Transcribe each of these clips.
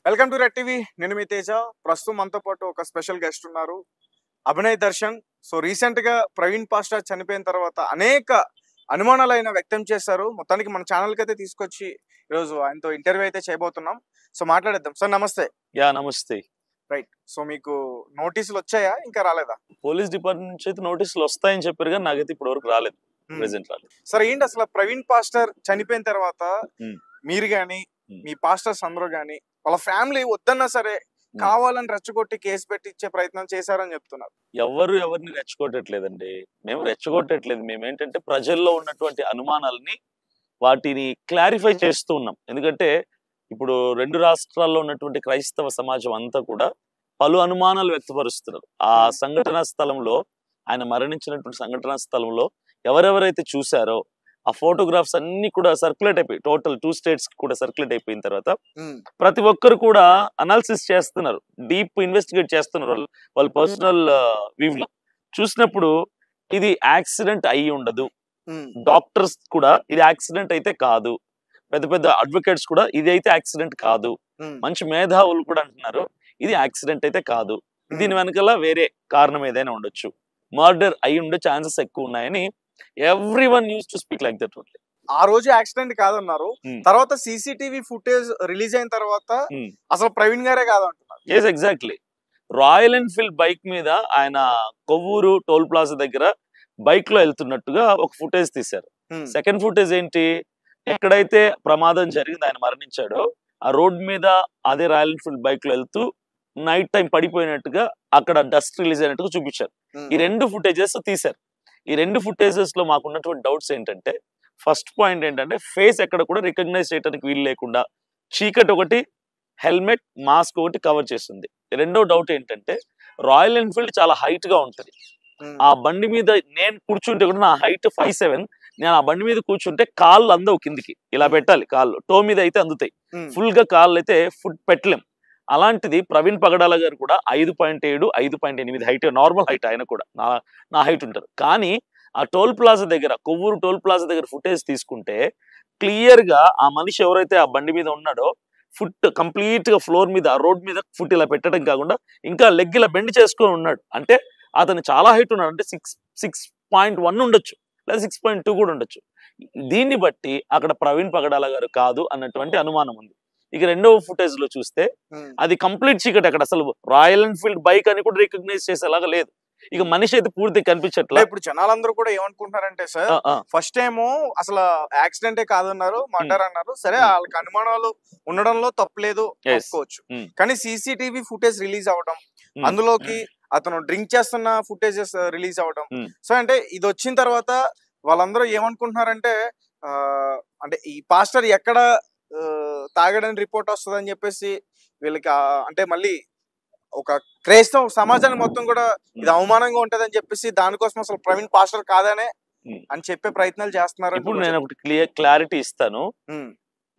Welcome to red TV. నేను మీ తేజ. ప్రస్తుతం మనతో పాటు ఒక స్పెషల్ గెస్ట్ ఉన్నారు, అభినయ్ దర్శన్. సో రీసెంట్ గా ప్రవీణ్ పాస్టర్ చనిపోయిన తర్వాత అనేక అనుమానాలు ఆయన వ్యక్తం చేశారు. మొత్తానికి మన ఛానల్ కి అయితే తీసుకొచ్చి ఈరోజు ఆయనతో ఇంటర్వ్యూ అయితే చేయబోతున్నాం. సో మాట్లాడేద్దాం. సార్ నమస్తే. నమస్తే. రైట్. సో మీకు నోటీసులు వచ్చాయా, ఇంకా రాలేదా? పోలీస్ డిపార్ట్మెంట్ నుంచి అయితే నోటీసులు వస్తాయని చెప్పారు కానీ నాకైతే ఇప్పటి వరకు రాలేదు. ప్రెసెంట్ రాలేదు. సార్ ఏంటి అసలు ప్రవీణ్ పాస్టర్ చనిపోయిన తర్వాత మీరు గాని మీ పాస్టర్స్ అందరూ గాని వాళ్ళ ఫ్యామిలీ వద్దన్నా సరే కావాలని రెచ్చగొట్టి కేసు పెట్టి ఇచ్చే ప్రయత్నం చేశారని చెప్తున్నారు. ఎవరిని రెచ్చగొట్టట్లేదండి. మేము రెచ్చగొట్టట్లేదు. మేము ఏంటంటే ప్రజల్లో ఉన్నటువంటి అనుమానాలని వాటిని క్లారిఫై చేస్తూ ఉన్నాం. ఎందుకంటే ఇప్పుడు 2 రాష్ట్రాల్లో ఉన్నటువంటి క్రైస్తవ సమాజం అంతా కూడా పలు అనుమానాలు వ్యక్తపరుస్తున్నారు. ఆ సంఘటనా స్థలంలో, ఆయన మరణించినటువంటి సంఘటనా స్థలంలో ఎవరెవరైతే చూశారో ఆ ఫోటోగ్రాఫ్స్ అన్ని కూడా సర్క్యులేట్ అయిపోయి టోటల్ 2 states కూడా సర్క్యులేట్ అయిపోయిన తర్వాత ప్రతి ఒక్కరు కూడా అనాలిసిస్ చేస్తున్నారు, డీప్ ఇన్వెస్టిగేట్ చేస్తున్నారు. వాళ్ళ పర్సనల్ వ్యూలో చూసినప్పుడు ఇది యాక్సిడెంట్ అయి ఉండదు. డాక్టర్స్ కూడా ఇది యాక్సిడెంట్ అయితే కాదు, పెద్ద పెద్ద అడ్వకేట్స్ కూడా ఇది అయితే యాక్సిడెంట్ కాదు, మంచి మేధావులు కూడా అంటున్నారు ఇది యాక్సిడెంట్ అయితే కాదు, దీని వెనకాల వేరే కారణం ఏదైనా ఉండొచ్చు, మర్డర్ అయి ఉండే ఛాన్సెస్ ఎక్కువ ఉన్నాయని everyone use to speak like that only. ఆ రోజు యాక్సిడెంట్ కాదన్నారు. తర్వాత సీసీటీవీ ఫుటేజ్ రిలీజ్ అయిన తర్వాత అసలు ప్రవీణ్ గారే కాదంటున్నారు. Yes, exactly. Royal Enfield bike మీద ఆయన కొవ్వూరు టోల్ ప్లాజా దగ్గర బైక్ లో వెళ్తున్నట్టుగా ఒక ఫుటేజ్ తీశారు. సెకండ్ ఫుటేజ్ ఏంటి, ఎక్కడైతే ప్రమాదం జరిగింది, ఆయన మరణించాడో ఆ రోడ్ మీద అదే రాయల్ ఎన్ఫీల్డ్ బైక్ లో వెళ్తూ నైట్ టైం పడిపోయినట్టుగా అక్కడ డస్ట్ రిలీజ్ అయినట్టుగా చూపించారు. ఈ 2 ఫుటేజెస్ తీశారు. ఈ 2 ఫుటేజెస్ లో మాకు ఉన్నటువంటి డౌట్స్ ఏంటంటే, ఫస్ట్ పాయింట్ ఏంటంటే ఫేస్ ఎక్కడ కూడా రికగ్నైజ్ చేయడానికి వీలు లేకుండా చీకటి ఒకటి, హెల్మెట్, మాస్క్ ఒకటి కవర్ చేస్తుంది. రెండో డౌట్ ఏంటంటే రాయల్ ఎన్ఫీల్డ్ చాలా హైట్ గా ఉంటుంది. ఆ బండి మీద నేను కూర్చుంటే కూడా నా హైట్ 5'7", నేను ఆ బండి మీద కూర్చుంటే కాళ్ళు అందవు కిందికి, ఇలా పెట్టాలి కాళ్ళు, టో మీద అయితే అందుతాయి, ఫుల్ గా కాళ్ళు అయితే ఫుట్ పెట్టలేం. అలాంటిది ప్రవీణ్ పగడాల గారు కూడా 5.7, 5.8 హైట్, నార్మల్ హైట్. ఆయన కూడా నా హైట్ ఉంటారు. కానీ ఆ టోల్ ప్లాజా దగ్గర, కొవ్వూరు టోల్ ప్లాజా దగ్గర ఫుటేజ్ తీసుకుంటే క్లియర్ గా ఆ మనిషి ఎవరైతే ఆ బండి మీద ఉన్నాడో ఫుట్ కంప్లీట్ గా ఫ్లోర్ మీద, రోడ్ మీద ఫుట్ ఇలా పెట్టడం కాకుండా ఇంకా లెగ్ ఇలా బెండ్ చేసుకొని ఉన్నాడు. అంటే అతను చాలా హైట్ ఉన్నాడు. అంటే 6.1 ఉండొచ్చు, లేదా 6.2 కూడా ఉండొచ్చు. దీన్ని బట్టి అక్కడ ప్రవీణ్ పగడాల గారు కాదు అన్నటువంటి అనుమానం ఉంది. ఇక రెండవ ఫుటేజ్ లో చూస్తే అది కంప్లీట్ చీకటి. అక్కడ అసలు రాయల్ ఎన్ఫీల్డ్ బైక్ అని కూడా రికగ్నైజ్ చేసేలాగా లేదు. ఇక మనిషి అయితే పూర్తి కనిపించట్లేదు. ఇప్పుడు జనాలందరూ కూడా ఏమనుకుంటున్నారంటే సార్, ఫస్ట్ ఏమో అసలు యాక్సిడెంటే కాదన్నారు, మర్డర్ అన్నారు. సరే, వాళ్ళకి అనుమానాలు ఉండడంలో తప్పులేదు అనుకోవచ్చు. కానీ సీసీటీవీ ఫుటేజ్ రిలీజ్ అవడం, అందులోకి అతను డ్రింక్ చేస్తున్న ఫుటేజెస్ రిలీజ్ అవడం, సో అంటే ఇది వచ్చిన తర్వాత వాళ్ళందరూ ఏమనుకుంటున్నారంటే, అంటే ఈ పాస్టర్ ఎక్కడ తాగడానికి రిపోర్ట్ వస్తుందని చెప్పేసి వీళ్ళకి అంటే మళ్ళీ ఒక క్రైస్తవ సమాజాన్ని మొత్తం కూడా ఇది అవమానంగా ఉంటదని చెప్పేసి దానికోసం అసలు ప్రవీణ్ పాస్టర్ కాదనే అని చెప్పే ప్రయత్నాలు చేస్తున్నారు. ఇప్పుడు నేను ఒకటి క్లారిటీ ఇస్తాను.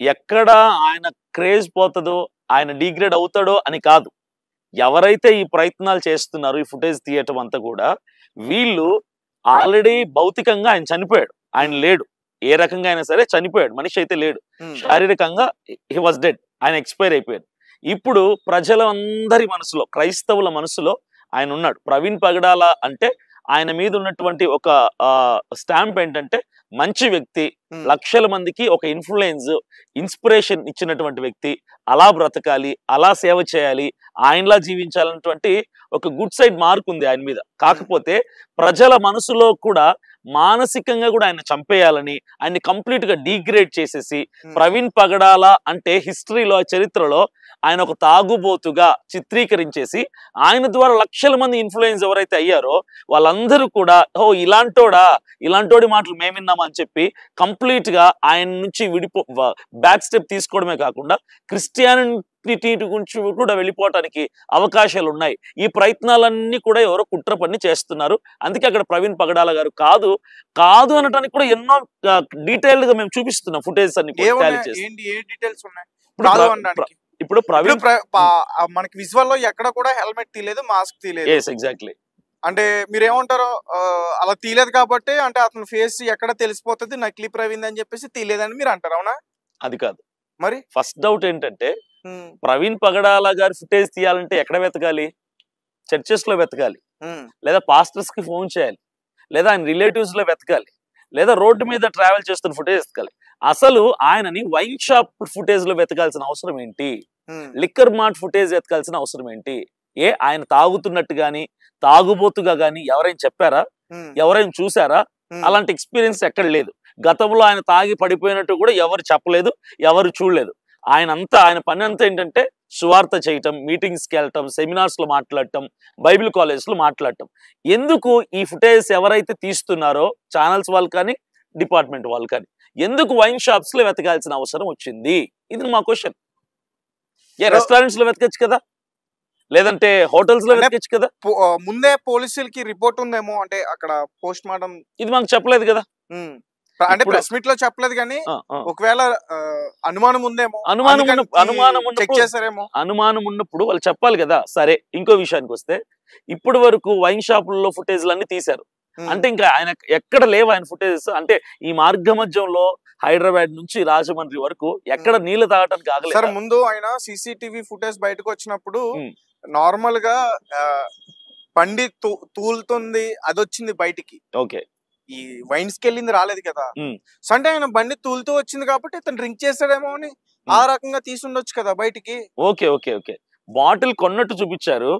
ఎక్కడ ఆయన క్రేజ్ పోతుందో, ఆయన డిగ్రేడ్ అవుతాడో అని కాదు. ఎవరైతే ఈ ప్రయత్నాలు చేస్తున్నారో, ఈ ఫుటేజ్ తీయటం అంతా కూడా, వీళ్ళు ఆల్రెడీ భౌతికంగా ఆయన చనిపోయాడు, ఆయన లేడు. ఏ రకంగా అయినా సరే చనిపోయాడు, మనిషి అయితే లేడు. శారీరకంగా హీ వాజ్ డెడ్, ఆయన ఎక్స్పైర్ అయిపోయాడు. ఇప్పుడు ప్రజలందరి మనసులో, క్రైస్తవుల మనసులో ఆయన ఉన్నాడు. ప్రవీణ్ పగడాల అంటే ఆయన మీద ఉన్నటువంటి ఒక స్టాంప్ ఏంటంటే మంచి వ్యక్తి, లక్షల మందికి ఒక ఇన్స్పిరేషన్ ఇచ్చినటువంటి వ్యక్తి, అలా బ్రతకాలి, అలా సేవ చేయాలి, ఆయనలా జీవించాలన్నటువంటి ఒక గుడ్ సైడ్ మార్క్ ఉంది ఆయన మీద. కాకపోతే ప్రజల మనసులో కూడా మానసికంగా కూడా ఆయన చంపేయాలని, ఆయన్ని కంప్లీట్ గా డిగ్రేడ్ చేసేసి, ప్రవీణ్ పగడాల అంటే హిస్టరీలో, చరిత్రలో ఆయన ఒక తాగుబోతుగా చిత్రీకరించేసి ఆయన ద్వారా లక్షల మంది ఇన్ఫ్లుయెన్స్ ఎవరైతే అయ్యారో వాళ్ళందరూ కూడా ఇలాంటోడి మాటలు మేము విన్నామా అని చెప్పి కంప్లీట్ గా ఆయన నుంచి బ్యాక్ స్టెప్ తీసుకోవడమే కాకుండా క్రిస్టియానిటీ గురించి కూడా వెళ్ళిపోవటానికి అవకాశాలు ఉన్నాయి. ఈ ప్రయత్నాలన్నీ కూడా ఎవరో కుట్ర పని చేస్తున్నారు. అందుకే అక్కడ ప్రవీణ్ పగడాల గారు కాదు అనడానికి కూడా ఎన్నో డీటెయిల్డ్ గా మేము చూపిస్తున్నాం ఫుటేజ్ అన్ని. ఇప్పుడు ప్రవీణ్ మనకి విజువల్ లో ఎక్కడ కూడా హెల్మెట్ తీయలేదు, మాస్క్ తీయలేదు. ఎగ్జాక్ట్లీ. అంటే మీరేమంటారు, అలా తీయలేదు కాబట్టి అంటే అతని ఫేస్ ఎక్కడ తెలిసిపోతుంది నకిలీ ప్రవీణ్ అని చెప్పేసి తీయలేదని మీరు అంటారు, అవునా? అది కాదు. మరి ఫస్ట్ డౌట్ ఏంటంటే ప్రవీణ్ పగడాల గారి ఫుటేజ్ తీయాలంటే ఎక్కడ వెతకాలి? చర్చెస్ లో వెతకాలి, లేదా పాస్టర్స్ కి ఫోన్ చేయాలి, లేదా ఆయన రిలేటివ్స్ లో వెతకాలి, లేదా రోడ్డు మీద ట్రావెల్ చేస్తున్న ఫుటేజ్ వెతకాలి. అసలు ఆయనని వైన్ షాప్ ఫుటేజ్ లో వెతకాల్సిన అవసరం ఏంటి? లిక్కర్ మార్ట్ ఫుటేజ్ వెతకాల్సిన అవసరం ఏంటి? ఆయన తాగుతున్నట్టు గాని తాగుబోతుగా గాని ఎవరైనా చెప్పారా? ఎవరైనా చూసారా? అలాంటి ఎక్స్పీరియన్స్ ఎక్కడ లేదు. గతంలో ఆయన తాగి పడిపోయినట్టు కూడా ఎవరు చెప్పలేదు, ఎవరు చూడలేదు. ఆయన పని అంతా ఏంటంటే సువార్త చేయటం, మీటింగ్స్కి వెళ్ళటం, సెమినార్స్ లో మాట్లాడటం, బైబిల్ కాలేజెస్ లో మాట్లాడటం. ఎందుకు ఈ ఫుటేజ్ ఎవరైతే తీస్తున్నారో ఛానల్స్ వాళ్ళు కానీ డిపార్ట్మెంట్ వాళ్ళు కానీ ఎందుకు వైన్ షాప్స్ లో వెతకాల్సిన అవసరం వచ్చింది? ఇది మా క్వశ్చన్. రెస్టారెంట్స్ లో వెతకచ్చు కదా, లేదంటే హోటల్స్ లో వెతకచ్చు కదా. ముందే పోలీసులకి రిపోర్ట్ ఉందేమో, అంటే అక్కడ పోస్ట్ మార్టం ఇది మాకు చెప్పలేదు కదా. అంటే ప్రెస్ మీట్ లో చెప్పలేదు కానీ ఒకవేళ అనుమానం ఉందేమో, చెక్ చేశారేమో. అనుమానం ఉన్నప్పుడు వాళ్ళు చెప్పాలి కదా. సరే, ఇంకో విషయానికి వస్తే ఇప్పటి వరకు వైన్ షాపుల్లో ఫుటేజ్లన్నీ తీశారు. అంటే ఇంకా ఆయన ఎక్కడ లేవు ఆయన ఫుటేజెస్. అంటే ఈ మార్గ మధ్యంలో హైదరాబాద్ నుంచి రాజమండ్రి వరకు ఎక్కడ నీళ్లు తాగడానికి ఆగలేదు. సార్, ముందు ఆయన సీసీటీవీ ఫుటేజ్ బయటకు వచ్చినప్పుడు నార్మల్ గా బండి తూలుతుంది, అది వచ్చింది బయటికి. ఓకే, ఈ వైన్స్ కి వెళ్ళింది రాలేదు కదా. సో అంటే ఆయన బండి తూలుతూ వచ్చింది కాబట్టి ఇతను డ్రింక్ చేస్తాడేమో అని ఆ రకంగా తీసుండొచ్చు కదా బయటికి. ఓకే ఓకే ఓకే బాటిల్ కొన్నట్టు చూపించారు,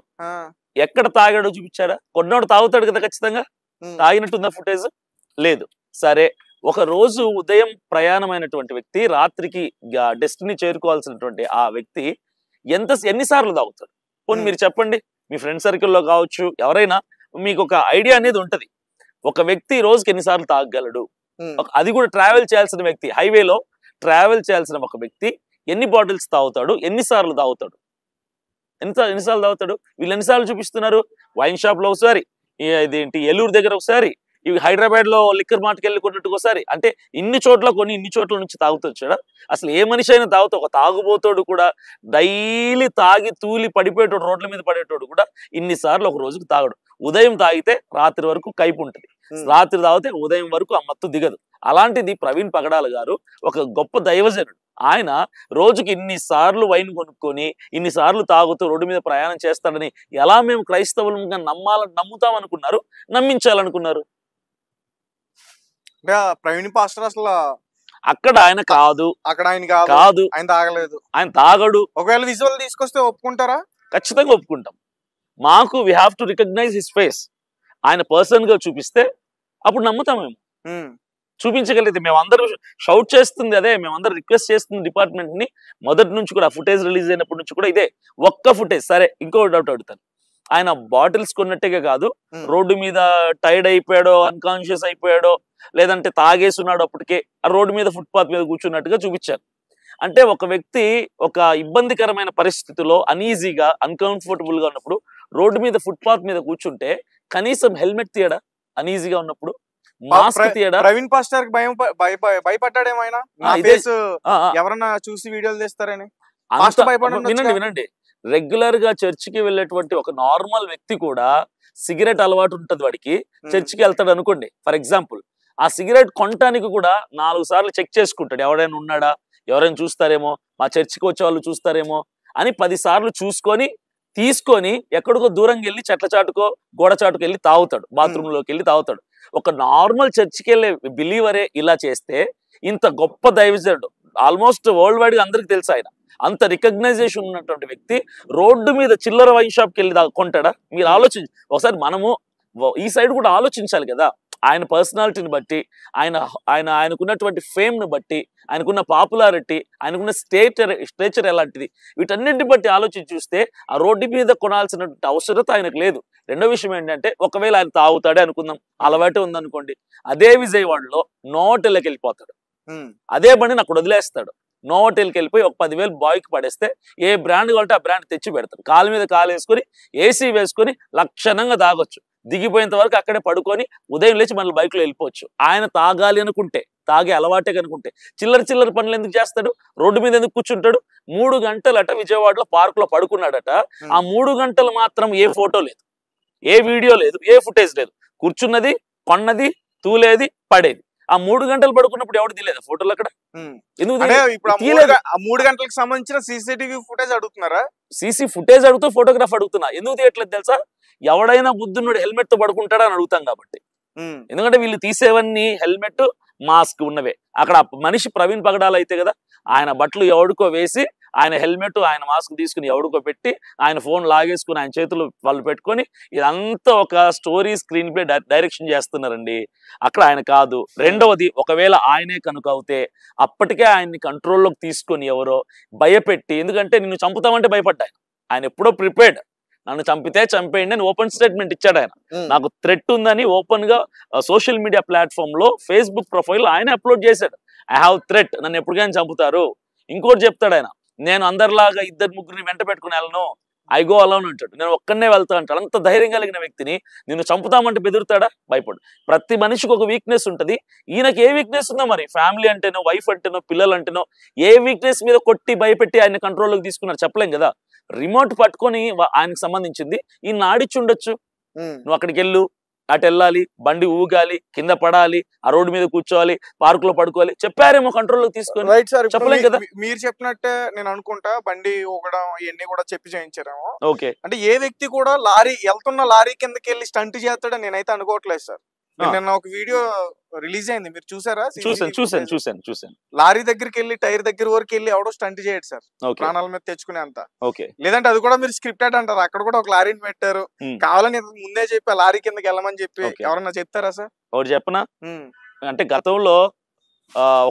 ఎక్కడ తాగాడో చూపించారా? కొన్నాడు తాగుతాడు కదా ఖచ్చితంగా. తాగినట్టుందా ఫుటేజ్? లేదు. సరే, ఒక రోజు ఉదయం ప్రయాణమైనటువంటి వ్యక్తి రాత్రికి డెస్టినీ చేరుకోవాల్సినటువంటి ఆ వ్యక్తి ఎన్నిసార్లు తాగుతాడు? పోనీ మీరు చెప్పండి. మీ ఫ్రెండ్ సర్కిల్లో కావచ్చు, ఎవరైనా మీకు ఒక ఐడియా అనేది ఉంటది. ఒక వ్యక్తి రోజుకి ఎన్నిసార్లు తాగగలడు? అది కూడా ట్రావెల్ చేయాల్సిన వ్యక్తి, హైవేలో ట్రావెల్ చేయాల్సిన ఒక వ్యక్తి ఎన్ని బాటిల్స్ తాగుతాడు, ఎన్నిసార్లు తాగుతాడు, ఎన్నిసార్లు తాగుతాడు? వీళ్ళు ఎన్నిసార్లు చూపిస్తున్నారు? వైన్ షాప్ లో ఒకసారి, ఇదేంటి ఏలూరు దగ్గర ఒకసారి, ఇవి హైదరాబాద్ లో లిక్కర్ మార్ట్కి వెళ్ళి కొన్నట్టు ఒకసారి. అంటే ఇన్ని చోట్ల కొని ఇన్ని చోట్ల నుంచి తాగుతాడు. అసలు ఏ మనిషి అయినా తాగుతా, ఒక తాగుబోతాడు కూడా డైలీ తాగి తూలి పడిపోయేటోడు, రోడ్ల మీద పడేటోడు కూడా ఇన్నిసార్లు ఒక రోజుకి తాగడు. ఉదయం తాగితే రాత్రి వరకు కైపు ఉంటుంది, రాత్రి తాగితే ఉదయం వరకు ఆ మత్తు దిగదు. అలాంటిది ప్రవీణ్ పగడాల గారు ఒక గొప్ప దైవజనుడు. ఆయన రోజుకి ఇన్నిసార్లు వైన్ కొనుక్కొని ఇన్నిసార్లు తాగుతూ రోడ్డు మీద ప్రయాణం చేస్తాడని ఎలా మేము క్రైస్తవులుగా నమ్ముతాం అనుకున్నారు, నమ్మించాలనుకున్నారు? ప్రవీణ్ పాస్టర్ అసలు అక్కడ ఆయన కాదు, అక్కడ ఆయన కాదు, ఆయన తాగలేదు, ఆయన తాగడు. ఒకవేళ విజువల్ తీసుకొస్తే ఒప్పుకుంటారా? ఖచ్చితంగా ఒప్పుకుంటాం. మాకు we have to recognise his face. ఆయన పర్సన్ గా చూపిస్తే అప్పుడు నమ్ముతాం. మేము చూపించగలిగితే, మేమందరూ షౌట్ చేస్తుంది అదే, మేమందరూ రిక్వెస్ట్ చేస్తుంది డిపార్ట్మెంట్ ని మొదటి నుంచి కూడా. ఫుటేజ్ రిలీజ్ అయినప్పటి నుంచి కూడా ఇదే ఒక్క ఫుటేజ్. సరే, ఇంకో డౌట్ అడుగుతాను. ఆయన బాటిల్స్ కొన్నట్టుగా కాదు, రోడ్డు మీద టైర్డ్ అయిపోయాడో, అన్కాన్షియస్ అయిపోయాడో, లేదంటే తాగేసున్నాడు అప్పటికే ఆ రోడ్డు మీద ఫుట్పాత్ మీద కూర్చున్నట్టుగా చూపించారు. అంటే ఒక వ్యక్తి ఒక ఇబ్బందికరమైన పరిస్థితిలో అనీజీగా, అన్కంఫర్టబుల్ గా ఉన్నప్పుడు రోడ్డు మీద ఫుట్పాత్ మీద కూర్చుంటే కనీసం హెల్మెట్ తీయడా? అనీజీగా ఉన్నప్పుడు మాస్క్ తీయడా? ప్రవీణ్ పాస్టర్ భయపడ్డాడేమైనా ఎవరన్నా చూసి వీడియోలు తీస్తారని? వినండి, రెగ్యులర్ గా చర్చికి వెళ్ళేటువంటి ఒక నార్మల్ వ్యక్తి కూడా సిగరెట్ అలవాటు ఉంటది వాడికి, చర్చికి వెళ్తాడు అనుకోండి ఫర్ ఎగ్జాంపుల్. ఆ సిగరెట్ కొనటానికి కూడా 4 సార్లు చెక్ చేసుకుంటాడు. ఎవరైనా ఉన్నాడా, ఎవరైనా చూస్తారేమో, మా చర్చికి వచ్చే వాళ్ళు చూస్తారేమో అని 10 సార్లు చూసుకొని తీసుకొని ఎక్కడికో దూరంగా వెళ్ళి చెట్ల చాటుకో గోడ చాటుకు వెళ్ళి తాగుతాడు, బాత్రూమ్ లోకి వెళ్ళి తాగుతాడు. ఒక నార్మల్ చర్చికి వెళ్ళే బిలీవరే ఇలా చేస్తే ఇంత గొప్ప దైవజనుడు, ఆల్మోస్ట్ వరల్డ్ వైడ్ గా అందరికి తెలుసు ఆయన, అంత రికగ్నైజేషన్ ఉన్నటువంటి వ్యక్తి రోడ్డు మీద చిల్లర వైన్ షాప్కి వెళ్ళి కొంటాడా? మీరు ఆలోచించి ఒకసారి, మనము ఈ సైడ్ కూడా ఆలోచించాలి కదా. ఆయన పర్సనాలిటీని బట్టి, ఆయనకున్నటువంటి ఫేమ్ ను బట్టి, ఆయనకున్న పాపులారిటీ, ఆయనకున్న స్టేచర్ ఎలాంటిది, వీటన్నింటిని బట్టి ఆలోచించి చూస్తే ఆ రోడ్డు మీద కొనాల్సిన అవసరత ఆయనకు లేదు. రెండో విషయం ఏంటంటే, ఒకవేళ ఆయన తాగుతాడే అనుకుందాం, అలవాటే ఉందనుకోండి, అదే విజయవాడలో నోటెల్కి వెళ్ళిపోతాడు, అదే బండిని అక్కడ వదిలేస్తాడు, నోటెల్కి వెళ్ళిపోయి ఒక 10,000 బాయ్కి పడేస్తే ఏ బ్రాండ్ కావాలంటే ఆ బ్రాండ్ తెచ్చి పెడతాడు. కాలు మీద కాలు వేసుకొని ఏసీ వేసుకొని లక్షణంగా తాగొచ్చు, దిగిపోయేంత వరకు అక్కడే పడుకొని ఉదయం లేచి మన బైక్లో వెళ్ళిపోవచ్చు. ఆయన తాగాలి అనుకుంటే, తాగే అలవాటే కనుకుంటే చిల్లర పనులు ఎందుకు చేస్తాడు? రోడ్డు మీద ఎందుకు కూర్చుంటాడు? 3 గంటలట విజయవాడలో పార్క్ లో పడుకున్నాడట. ఆ 3 గంటలు మాత్రం ఏ ఫోటో లేదు, ఏ వీడియో లేదు, ఏ ఫుటేజ్ లేదు. కూర్చున్నది, కొన్నది, తూలేది, పడేది. ఆ 3 గంటలు పడుకున్నప్పుడు ఎవరు తీయలేదా ఫోటోలు అక్కడ? ఎందుకు ఇప్పుడు 3 గంటలకు సంబంధించిన సీసీటీవీ ఫుటేజ్ అడుగుతున్నారా? సీసీ ఫుటేజ్ అడుగుతూ ఫోటోగ్రాఫ్ అడుగుతున్నా. ఎందుకు తీయట్లేదు తెలుసా? ఎవడైనా బుద్ధున్నాడు హెల్మెట్ తో పడుకుంటాడా అని అడుగుతాం కాబట్టి. ఎందుకంటే వీళ్ళు తీసేవన్నీ హెల్మెట్, మాస్క్ ఉన్నవే. అక్కడ మనిషి ప్రవీణ్ పగడాలు అయితే కదా, ఆయన బట్టలు ఎవడికో వేసి, ఆయన హెల్మెట్, ఆయన మాస్క్ తీసుకుని ఎవడికో పెట్టి, ఆయన ఫోన్ లాగేసుకుని ఆయన చేతులు వాళ్ళు పెట్టుకొని, ఇదంతా ఒక స్టోరీ స్క్రీన్ ప్లే డైరెక్షన్ చేస్తున్నారండి. అక్కడ ఆయన కాదు. రెండవది, ఒకవేళ ఆయనే కనుక అవుతే అప్పటికే ఆయన్ని కంట్రోల్లోకి తీసుకొని ఎవరో భయపెట్టి, ఎందుకంటే నిన్ను చంపుతామంటే భయపడ్డా ఆయన ఎప్పుడో ప్రిపేర్డ్. నన్ను చంపితే చంపేయండి అని ఓపెన్ స్టేట్మెంట్ ఇచ్చాడు ఆయన. నాకు థ్రెట్ ఉందని ఓపెన్ గా సోషల్ మీడియా ప్లాట్ఫామ్ లో ఫేస్బుక్ ప్రొఫైల్ ఆయన అప్లోడ్ చేశాడు. ఐ హావ్ థ్రెట్, నన్ను ఎప్పటికైనా చంపుతారు. ఇంకోటి చెప్తాడు ఆయన, నేను అందరిలాగా 2-3 వెంట పెట్టుకుని వెళ్ళను, ఐ గో అలోన్ అంటాడు. నేను ఒక్కనే వెళ్తా అంటాడు. అంత ధైర్యం కలిగిన వ్యక్తిని నిన్ను చంపుతామంటే బెదురుతాడా? భయపడు. ప్రతి మనిషికి ఒక వీక్నెస్ ఉంటుంది. ఈయనకి ఏ వీక్నెస్ ఉందో మరి, ఫ్యామిలీ అంటేనో, వైఫ్ అంటేనో, పిల్లలు అంటేనో, ఏ వీక్నెస్ మీద కొట్టి భయపెట్టి ఆయన కంట్రోల్లోకి తీసుకున్నారు చెప్పలేం కదా. రిమోట్ పట్టుకొని ఆయనకు సంబంధించింది ఈయన ఆడిచ్చి ఉండొచ్చు. నువ్వు అక్కడికి వెళ్ళు, అటు వెళ్ళాలి, బండి ఊగాలి, కింద పడాలి, ఆ రోడ్డు మీద కూర్చోవాలి, పార్క్ లో పడుకోవాలి, చెప్పారేమో కంట్రోల్ లో తీసుకొని. రైట్ సార్, చెప్పలేం కదా. మీరు చెప్పినట్టే నేను అనుకుంటా, బండి ఊగడం ఇవన్నీ కూడా చెప్పి చేయించారేమో. ఓకే, అంటే ఏ వ్యక్తి కూడా వెళ్తున్న లారీ కిందకి వెళ్ళి స్టంట్ చేస్తాడని నేనైతే అనుకోవట్లేదు సార్. నిన్న ఒక వీడియో రిలీజ్ అయింది, మీరు చూసారా? చూసాను. లారీ దగ్గరికి వెళ్ళి టైర్ దగ్గర వరకు వెళ్ళి ఎవడో స్టంట్ చేయడు సార్, ప్రాణాల మీద తెచ్చుకునే అంత. లేదంటే అది కూడా మీరు స్క్రిప్టెడ్ అంటారు. అక్కడ కూడా ఒక లారీని పెట్టారు, కావాలని ముందే చెప్పి లారీ కిందకి వెళ్ళమని చెప్పి. ఎవరన్నా చెప్తారా సార్? ఒకటి చెప్పనా, అంటే గతంలో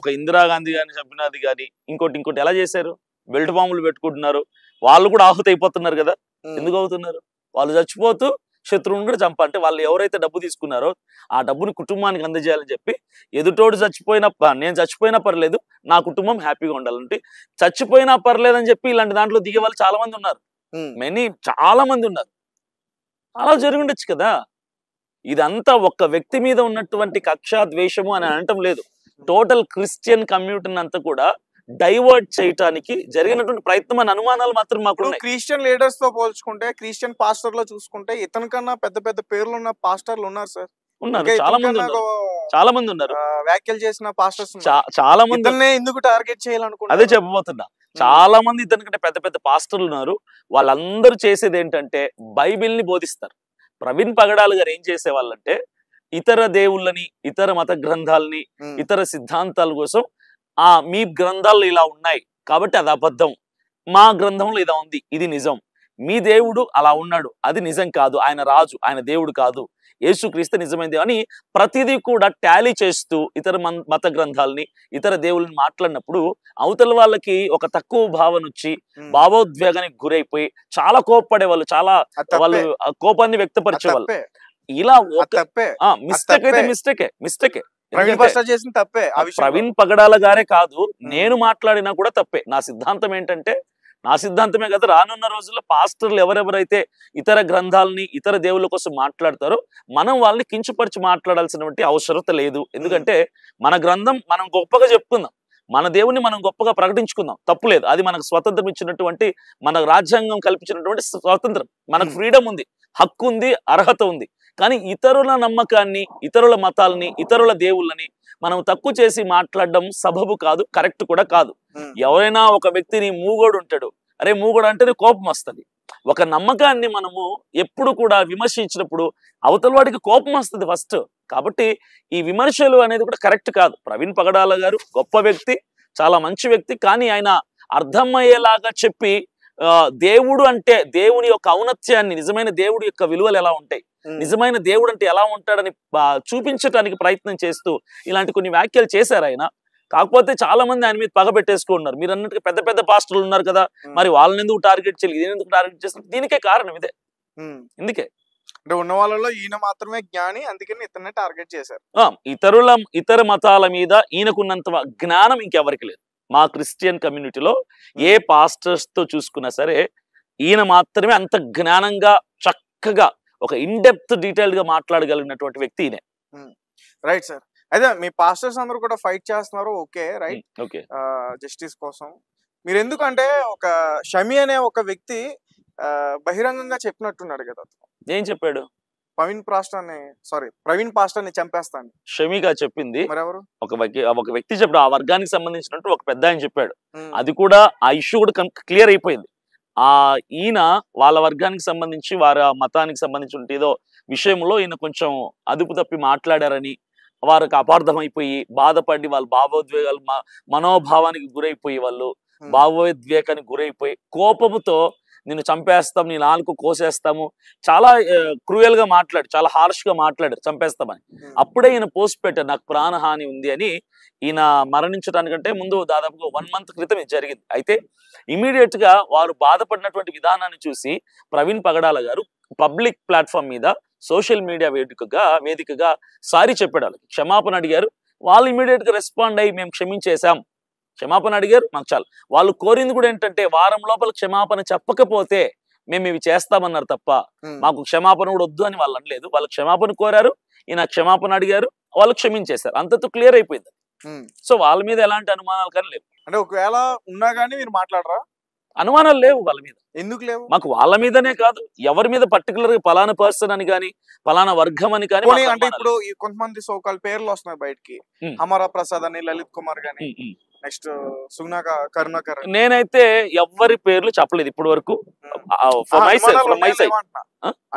ఒక ఇందిరాగాంధీ గారిని చంపినది గాని ఇంకోటి ఎలా చేశారు? బెల్ట్ బాంబులు పెట్టుకుంటున్నారు, వాళ్ళు కూడా ఆహుతి అయిపోతున్నారు కదా. ఎందుకు అవుతున్నారు? వాళ్ళు చచ్చిపోతూ శత్రువుని కూడా అంటే వాళ్ళు ఎవరైతే డబ్బు తీసుకున్నారో ఆ డబ్బుని కుటుంబానికి అందజేయాలని చెప్పి, ఎదుటోడు నేను చచ్చిపోయినా పర్లేదు, నా కుటుంబం హ్యాపీగా ఉండాలంటే, చచ్చిపోయినా పర్లేదు అని చెప్పి ఇలాంటి దాంట్లో దిగే వాళ్ళు చాలా మంది ఉన్నారు. చాలా మంది ఉన్నారు. అలా జరిగి ఉండొచ్చు కదా. ఇదంతా ఒక్క వ్యక్తి మీద ఉన్నటువంటి కక్ష, ద్వేషము అని అనటం లేదు. టోటల్ క్రిస్టియన్ కమ్యూనిటీని అంతా కూడా డైవర్ట్ చేయడానికి జరిగినటువంటి ప్రయత్నం అని అనుమానాలు మాత్రం మాకు ఉన్నాయి. క్రిస్టియన్ లీడర్స్ తో పోల్చుకుంటే, క్రిస్టియన్ పాస్టర్ లో చూసుకుంటే, ఇతని కన్నా పెద్ద పెద్ద పేర్లు ఉన్న పాస్టర్లు ఉన్నారు సార్. ఉన్నారు, చాలా మంది ఉన్నారు. వ్యాఖ్యలు చేసిన పాస్టర్స్ చాలా మంది. ఎందుకు టార్గెట్ చేయాలనుకుంటున్నా, అదే చెప్పబోతున్నా. చాలా మంది ఇతనికంటే పెద్ద పెద్ద పాస్టర్లు ఉన్నారు. వాళ్ళందరూ చేసేది ఏంటంటే బైబిల్ ని బోధిస్తారు. ప్రవీణ్ పగడాలు గారు ఏం చేసేవాళ్ళంటే, ఇతర దేవుళ్ళని, ఇతర మత గ్రంథాలని, ఇతర సిద్ధాంతాల కోసం, మీ గ్రంథాలు ఇలా ఉన్నాయి కాబట్టి అది అబద్ధం, మా గ్రంథంలో ఇలా ఉంది, ఇది నిజం, మీ దేవుడు అలా ఉన్నాడు, అది నిజం కాదు, ఆయన రాజు, ఆయన దేవుడు కాదు, యేసుక్రీస్తు నిజమైంది అని ప్రతిదీ కూడా టాలీ చేస్తూ ఇతర మత గ్రంథాలని, ఇతర దేవుళ్ళని మాట్లాడినప్పుడు అవతల వాళ్ళకి ఒక తక్కువ భావన వచ్చి భావోద్వేగానికి గురైపోయి చాలా కోప్పడేవాళ్ళు, చాలా వాళ్ళు కోపాన్ని వ్యక్తపరిచేవాళ్ళు. ఇలా మిస్టేక్ అయితే మిస్టేకే. ప్రవీణ్ పగడాల గారే కాదు, నేను మాట్లాడినా కూడా తప్పే. నా సిద్ధాంతం ఏంటంటే, నా సిద్ధాంతమే కదా, రానున్న రోజుల్లో పాస్టర్లు ఎవరెవరైతే ఇతర గ్రంథాలని, ఇతర దేవుళ్ళ కోసం మాట్లాడతారో మనం వాళ్ళని కించపరిచి మాట్లాడాల్సినటువంటి అవసరత లేదు. ఎందుకంటే మన గ్రంథం మనం గొప్పగా చెప్పుకుందాం, మన దేవుని మనం గొప్పగా ప్రకటించుకుందాం, తప్పులేదు. అది మనకు స్వతంత్రం ఇచ్చినటువంటి, మన రాజ్యాంగం కల్పించినటువంటి స్వతంత్రం, మనకు ఫ్రీడమ్ ఉంది, హక్కు ఉంది, అర్హత ఉంది. కానీ ఇతరుల నమ్మకాన్ని, ఇతరుల మతాలని, ఇతరుల దేవుళ్ళని మనం తక్కువ చేసి మాట్లాడడం సబబు కాదు, కరెక్ట్ కూడా కాదు. ఎవరైనా ఒక వ్యక్తిని మూగోడు ఉంటాడు, అరే మూగోడు అంటేనే కోపం వస్తుంది. ఒక నమ్మకాన్ని మనము ఎప్పుడు కూడా విమర్శించినప్పుడు అవతల వాడికి కోపం వస్తుంది ఫస్ట్. కాబట్టి ఈ విమర్శలు అనేది కూడా కరెక్ట్ కాదు. ప్రవీణ్ పగడాల గారు గొప్ప వ్యక్తి, చాలా మంచి వ్యక్తి. కానీ ఆయన అర్థమయ్యేలాగా చెప్పి, దేవుడు అంటే దేవుని యొక్క ఔన్నత్యాన్ని, నిజమైన దేవుడి యొక్క విలువలు ఎలా ఉంటాయి, నిజమైన దేవుడు అంటే ఎలా ఉంటాడని చూపించడానికి ప్రయత్నం చేస్తూ ఇలాంటి కొన్ని వ్యాఖ్యలు చేశారు ఆయన. కాకపోతే చాలా మంది ఆయన మీద పగ పెట్టేసుకుంటున్నారు. మీరు అన్నట్టుగా పెద్ద పెద్ద పాస్టర్లు ఉన్నారు కదా, మరి వాళ్ళని ఎందుకు టార్గెట్ చేయాలి, ఇదేం ఎందుకు టార్గెట్ చేస్తారు? దీనికే కారణం ఇదే. ఇందుకే అంటే ఉన్న వాళ్ళలో ఈయన మాత్రమే జ్ఞాని, అందుకని ఇతన్ని టార్గెట్ చేశారు. ఇతర మతాల మీద ఈయనకున్నంత జ్ఞానం ఇంకెవరికి లేదు. మా క్రిస్టియన్ కమ్యూనిటీలో ఏ పాస్టర్స్ తో చూసుకున్నా సరే ఈయన మాత్రమే అంత జ్ఞానంగా, చక్కగా, ఒక ఇన్డెప్త్ డీటెయిల్డ్ గా మాట్లాడగలిగినటువంటి వ్యక్తి ఈయనే. Right sir. అయితే మీ పాస్టర్స్ అందరూ కూడా ఫైట్ చేస్తున్నారు, ఓకే రైట్, ఓకే, జస్టిస్ కోసం. మీరు ఎందుకంటే ఒక షమి అనే ఒక వ్యక్తి బహిరంగంగా చెప్పినట్టున్నాడు కదా. ఏం చెప్పాడు? ప్రవీణ్ పాస్టర్ ని చంపేస్తాను షమిగా చెప్పింది. మరెవరు? ఒక వ్యక్తి చెప్పాడు, ఆ వర్గానికి సంబంధించినట్టు ఒక పెద్ద ఆయన చెప్పాడు. అది కూడా ఆ ఇష్యూ కూడా క్లియర్ అయిపోయింది. ఈయన వాళ్ళ వర్గానికి సంబంధించి వారి మతానికి సంబంధించి ఏదో విషయంలో ఈయన కొంచెం అదుపు తప్పి మాట్లాడారని, వారికి అపార్థం అయిపోయి బాధపడి వాళ్ళ భావోద్వేగాలు మనోభావానికి గురైపోయి వాళ్ళు భావోద్వేగానికి గురైపోయి కోపముతో నిన్ను చంపేస్తాం, నీ నాలుగు కోసేస్తాము, చాలా క్రూయల్ గా మాట్లాడు, చాలా హార్ష్ గా మాట్లాడారు చంపేస్తామని. అప్పుడే ఈయన పోస్ట్ పెట్టారు, నాకు ప్రాణహాని ఉంది అని. ఈయన మరణించడానికంటే ముందు దాదాపుగా 1 month క్రితం ఇది జరిగింది. అయితే ఇమీడియట్ గా వారు బాధపడినటువంటి విధానాన్ని చూసి ప్రవీణ్ పగడాల గారు పబ్లిక్ ప్లాట్ఫామ్ మీద సోషల్ మీడియా వేదికగా సారీ చెప్పాడు, వాళ్ళకి క్షమాపణ అడిగారు. వాళ్ళు ఇమీడియట్ గా రెస్పాండ్ అయ్యి మేము క్షమించేశాం, క్షమాపణ అడిగారు, మాకు చాలు. వాళ్ళు కోరింది కూడా ఏంటంటే వారం లోపల క్షమాపణ చెప్పకపోతే మేము ఇవి చేస్తామన్నారు తప్ప మాకు క్షమాపణ కూడా వద్దు అని వాళ్ళు అనలేదు. వాళ్ళు క్షమాపణ కోరారు, ఈయన క్షమాపణ అడిగారు, వాళ్ళు క్షమించేశారు, అంతతో క్లియర్ అయిపోయింది. సో వాళ్ళ మీద ఎలాంటి అనుమానాలు కానీ లేవు. అంటే ఒకవేళ ఉన్నా కానీ మీరు మాట్లాడరా? అనుమానాలు లేవు వాళ్ళ మీద. ఎందుకు లేవు? మాకు వాళ్ళ మీదనే కాదు, ఎవరి మీద పర్టికులర్ గా పలానా పర్సన్ అని కానీ పలానా వర్గం అని కానీ. అంటే ఇప్పుడు కొంతమంది సోకాల్ పేర్లు వస్తున్నాయి బయటికి, అమరా ప్రసాద్ అని, లలిత్ కుమార్ గాని, నెక్స్ట్ కరుణాకర్. నేనైతే ఎవరి పేర్లు చెప్పలేదు ఇప్పటి వరకు.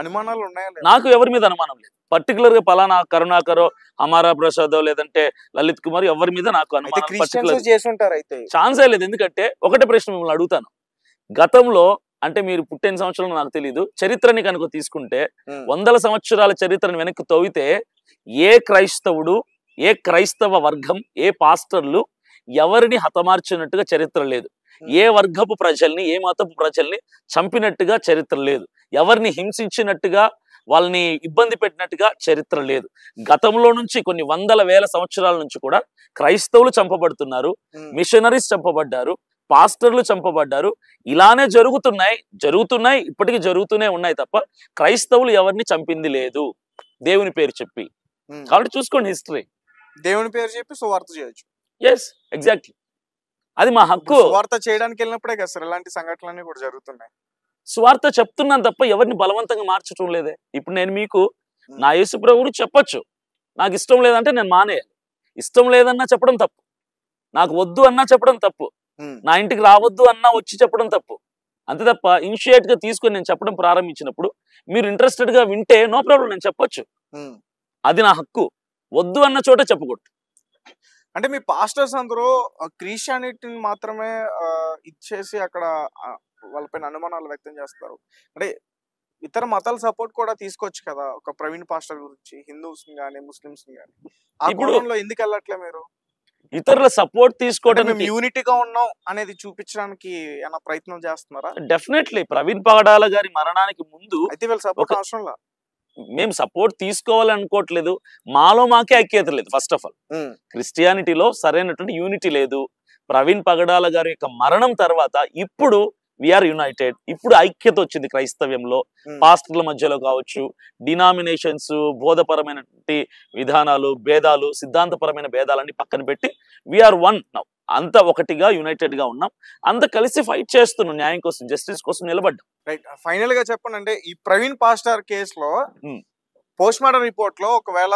అనుమానాలు ఉన్నాయా? నాకు ఎవరి మీద అనుమానం లేదు. పర్టికులర్ గా పలానా కరుణాకరో అమరా ప్రసాద్ లేదంటే లలిత్ కుమార్ ఎవరి మీద నాకు అనుమానం ఛాన్సే లేదు. ఎందుకంటే ఒకటే ప్రశ్న మిమ్మల్ని అడుగుతాను, గతంలో అంటే మీరు పుట్టిన సంవత్సరంలో నాకు తెలియదు, చరిత్రని కనుక తీసుకుంటే 100 సంవత్సరాల చరిత్రను వెనక్కి తవ్వితే ఏ క్రైస్తవుడు, ఏ క్రైస్తవ వర్గం, ఏ పాస్టర్లు ఎవరిని హతమార్చినట్టుగా చరిత్ర లేదు. ఏ వర్గపు ప్రజల్ని, ఏ మతపు ప్రజల్ని చంపినట్టుగా చరిత్ర లేదు. ఎవరిని హింసించినట్టుగా, వాళ్ళని ఇబ్బంది పెట్టినట్టుగా చరిత్ర లేదు. గతంలో నుంచి కొన్ని 100,000 సంవత్సరాల నుంచి కూడా క్రైస్తవులు చంపబడుతున్నారు, మిషనరీస్ చంపబడ్డారు, పాస్టర్లు చంపబడ్డారు. ఇలానే జరుగుతున్నాయి, ఇప్పటికీ జరుగుతూనే ఉన్నాయి తప్ప క్రైస్తవులు ఎవరిని చంపింది లేదు దేవుని పేరు చెప్పి. కాబట్టి చూసుకోండి హిస్టరీ. దేవుని పేరు చెప్పి సువార్త చేయొచ్చు. ఎస్, ఎగ్జాక్ట్లీ, అది మా హక్కు. సువార్త చేయడానికి వెళ్ళినప్పుడే కదా సార్ ఇలాంటి సంఘటనలన్నీ కూడా జరుగుతున్నాయి. సువార్త చెప్తున్నాను తప్ప ఎవరిని బలవంతంగా మార్చడం లేదే. ఇప్పుడు నేను మీకు నా యేసు ప్రభువుని చెప్పొచ్చు, నాకు ఇష్టం లేదంటే నేను మానేయాలి. ఇష్టం లేదన్నా చెప్పడం తప్పు, నాకు వద్దు అన్నా చెప్పడం తప్పు, నా ఇంటికి రావద్దు అన్నా వచ్చి చెప్పడం తప్పు. అంతే తప్ప ఇనిషియేట్ గా తీసుకొని నేను చెప్పడం ప్రారంభించినప్పుడు మీరు ఇంట్రెస్టెడ్ గా వింటే నో ప్రాబ్లం, నేను చెప్పొచ్చు, అది నా హక్కు. వద్దు అన్న చోట చెప్పకూడదు. అంటే మీ పాస్టర్స్ అందరూ క్రిస్టియానిటీని మాత్రమే ఇచ్చేసి అక్కడ వాళ్ళపైన అనుమానాలు వ్యక్తం చేస్తారు. అంటే ఇతర మతాల సపోర్ట్ కూడా తీసుకోవచ్చు కదా ఒక ప్రవీణ్ పాస్టర్ గురించి, హిందూస్ గానీ ముస్లిమ్స్ గానీ. ఆ గొడవలో ఎందుకు వెళ్ళట్లే మీరు? ఇతరుల సపోర్ట్ తీసుకోవడం, మేము యూనిటీగా ఉన్నాం అనేది చూపించడానికి ఏమైనా ప్రయత్నం చేస్తున్నారా? డెఫినెట్లీ. ప్రవీణ్ పగడాల గారి మరణానికి ముందు అయితే వీళ్ళ సపోర్ట్ అవసరంలా, మేము సపోర్ట్ తీసుకోవాలనుకోవట్లేదు, మాలో మాకే ఐక్యత లేదు. ఫస్ట్ ఆఫ్ ఆల్ క్రిస్టియానిటీలో సరైనటువంటి యూనిటీ లేదు. ప్రవీణ్ పగడాల గారి యొక్క మరణం తర్వాత ఇప్పుడు వీఆర్ యునైటెడ్, ఇప్పుడు ఐక్యత వచ్చింది క్రైస్తవ్యంలో. పాస్టర్ల మధ్యలో కావచ్చు, డినామినేషన్స్, బోధపరమైనటువంటి విధానాలు, భేదాలు, సిద్ధాంతపరమైన భేదాలన్నీ పక్కన పెట్టి వీఆర్ వన్ నౌ. అంత ఒకటిగా యునైటెడ్ గా ఉన్నాం, అంత కలిసి ఫైట్ చేస్తున్నాం, న్యాయం కోసం, జస్టిస్ కోసం నిలబడ్డాం. రైట్. ఫైనల్ గా చెప్పండి, అంటే ఈ ప్రవీణ్ పాస్టర్ కేసులో పోస్ట్ మార్టం రిపోర్ట్ లో ఒకవేళ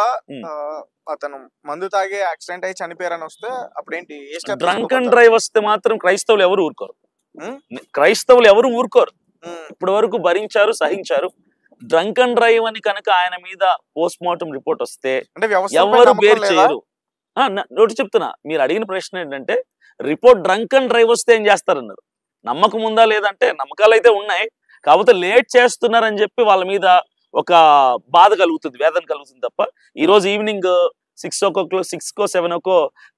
అతను మందు తాగి యాక్సిడెంట్ అయ్యి చనిపోయారని వస్తే అప్పుడేంటి? డ్రంక్ అండ్ డ్రైవ్ వస్తే మాత్రం క్రైస్తవులు ఎవరు ఊరుకోరు, ఇప్పటి వరకు భరించారు, సహించారు. డ్రంక్ అండ్ డ్రైవ్ అని కనుక ఆయన మీద పోస్ట్ మార్టం రిపోర్ట్ వస్తే ఎవరు బేర్ చేయరు. నోటి చెప్తున్నా, మీరు అడిగిన ప్రశ్న ఏంటంటే రిపోర్ట్ డ్రంక్ అండ్ డ్రైవ్ వస్తే ఏం చేస్తారన్నారు. నమ్మకం ఉందా లేదంటే నమ్మకాలు అయితే ఉన్నాయి, కాకపోతే లేట్ చేస్తున్నారని చెప్పి వాళ్ళ మీద ఒక బాధ కలుగుతుంది, వేదన కలుగుతుంది తప్ప. ఈ రోజు ఈవినింగ్ 6కో 7కో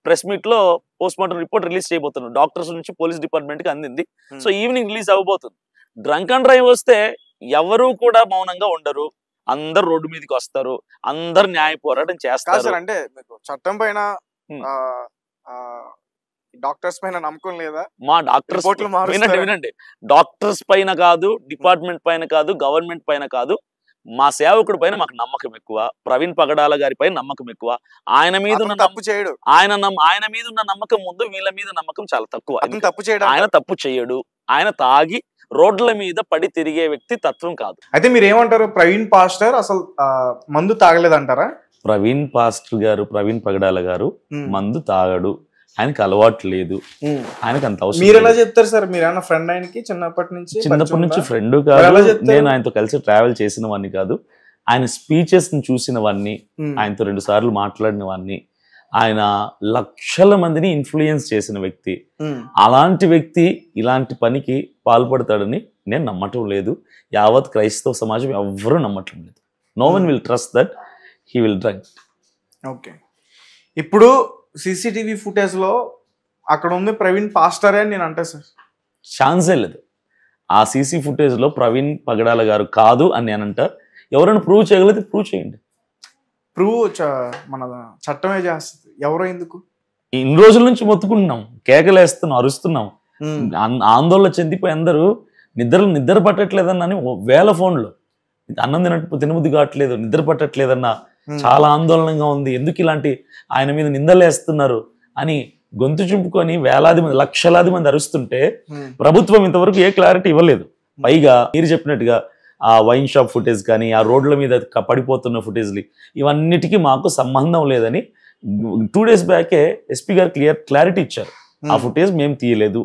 ప్రెస్ మీట్ లో పోస్ట్ మార్టం రిపోర్ట్ రిలీజ్ చేయబోతున్నారు. డాక్టర్స్ నుంచి పోలీస్ డిపార్ట్మెంట్ కి అందింది. సో ఈవినింగ్ రిలీజ్ అవ్వబోతుంది. డ్రంక్ అండ్ డ్రైవ్ వస్తే ఎవరు కూడా మౌనంగా ఉండరు, అందరు రోడ్డు మీదకి వస్తారు, అందరు న్యాయ పోరాటం చేస్తారు. అంటే మీకు చట్టం పైన డాక్టర్స్ పైన నమ్మకం లేదా? మా డాక్టర్స్ వినండి, డాక్టర్స్ పైన కాదు, డిపార్ట్మెంట్ పైన కాదు, గవర్నమెంట్ పైన కాదు, మా సేవకుడి పైన మాకు నమ్మకం ఎక్కువ. ప్రవీణ్ పగడాల గారి పైన నమ్మకం ఎక్కువ. ఆయన మీద ఉన్న తప్పు చేయడు, ఆయన మీద ఉన్న నమ్మకం ముందు వీళ్ళ మీద నమ్మకం చాలా తక్కువ. తప్పు చేయడు, ఆయన తప్పు చేయడు. ఆయన తాగి రోడ్ల మీద పడి తిరిగే వ్యక్తి తత్వం కాదు. అయితే మీరు ఏమంటారు, ప్రవీణ్ పాస్టర్ అసలు మందు తాగలేదంటారా? ప్రవీణ్ పాస్టర్ గారు, ప్రవీణ్ పగడాల గారు మందు తాగడు, ఆయనకి అలవాటు లేదు, ఆయనకి అంత అవసరం. మీరు ఎలా చెప్తారు సార్? మీరు ఏమన్నా ఫ్రెండ్ ఆయనకి చిన్నప్పటి నుంచి? ఫ్రెండ్ కాదు, నేను ఆయనతో కలిసి ట్రావెల్ చేసిన వాడిని కాదు. ఆయన స్పీచెస్ ని చూసిన వాడిని, ఆయనతో 2 సార్లు మాట్లాడిన వాడిని, ఆయన లక్షల మందిని ఇన్ఫ్లుయెన్స్ చేసిన వ్యక్తి. అలాంటి వ్యక్తి ఇలాంటి పనికి పాల్పడతాడని నేను నమ్మటం లేదు. యావత్ క్రైస్తవ సమాజం ఎవ్వరూ నమ్మటం లేదు. No one will trust that he will drink. Okay, ఇప్పుడు సీసీటీవీ ఫుటేజ్ లో అక్కడ ఉంది ప్రవీణ్ పాస్టరే అని నేను అంటే సార్ ఛాన్సే లేదు. ఆ సీసీ ఫుటేజ్ లో ప్రవీణ్ పగడాల గారు కాదు అని నేనంట. ఎవరైనా ప్రూవ్ చేయగలిగితే ప్రూవ్ చేయండి. మన చట్టమే చేస్తుంది. ఎవరో ఎందుకు ఇన్ని రోజుల నుంచి మొత్తుకుంటున్నాం, కేకలేస్తున్నాం, అరుస్తున్నాం, ఆందోళన చెందిపోయి అందరూ నిద్ర పట్టట్లేదన్న వేల ఫోన్లు, అన్నం తినబుద్ధి కావట్లేదు, నిద్ర పట్టట్లేదన్న, చాలా ఆందోళనగా ఉంది, ఎందుకు ఇలాంటి ఆయన మీద నిందలేస్తున్నారు అని గొంతు చింపుకొని వేలాది మంది, లక్షలాది మంది అరుస్తుంటే ప్రభుత్వం ఇంతవరకు ఏ క్లారిటీ ఇవ్వలేదు. పైగా మీరు చెప్పినట్టుగా ఆ వైన్ షాప్ ఫుటేజ్ కానీ, ఆ రోడ్ల మీద పడిపోతున్న ఫుటేజ్లు, ఇవన్నిటికీ మాకు సంబంధం లేదని 2 days బ్యాకే ఎస్పీ గారు క్లారిటీ ఇచ్చారు. ఆ ఫుటేజ్ మేము తీయలేదు,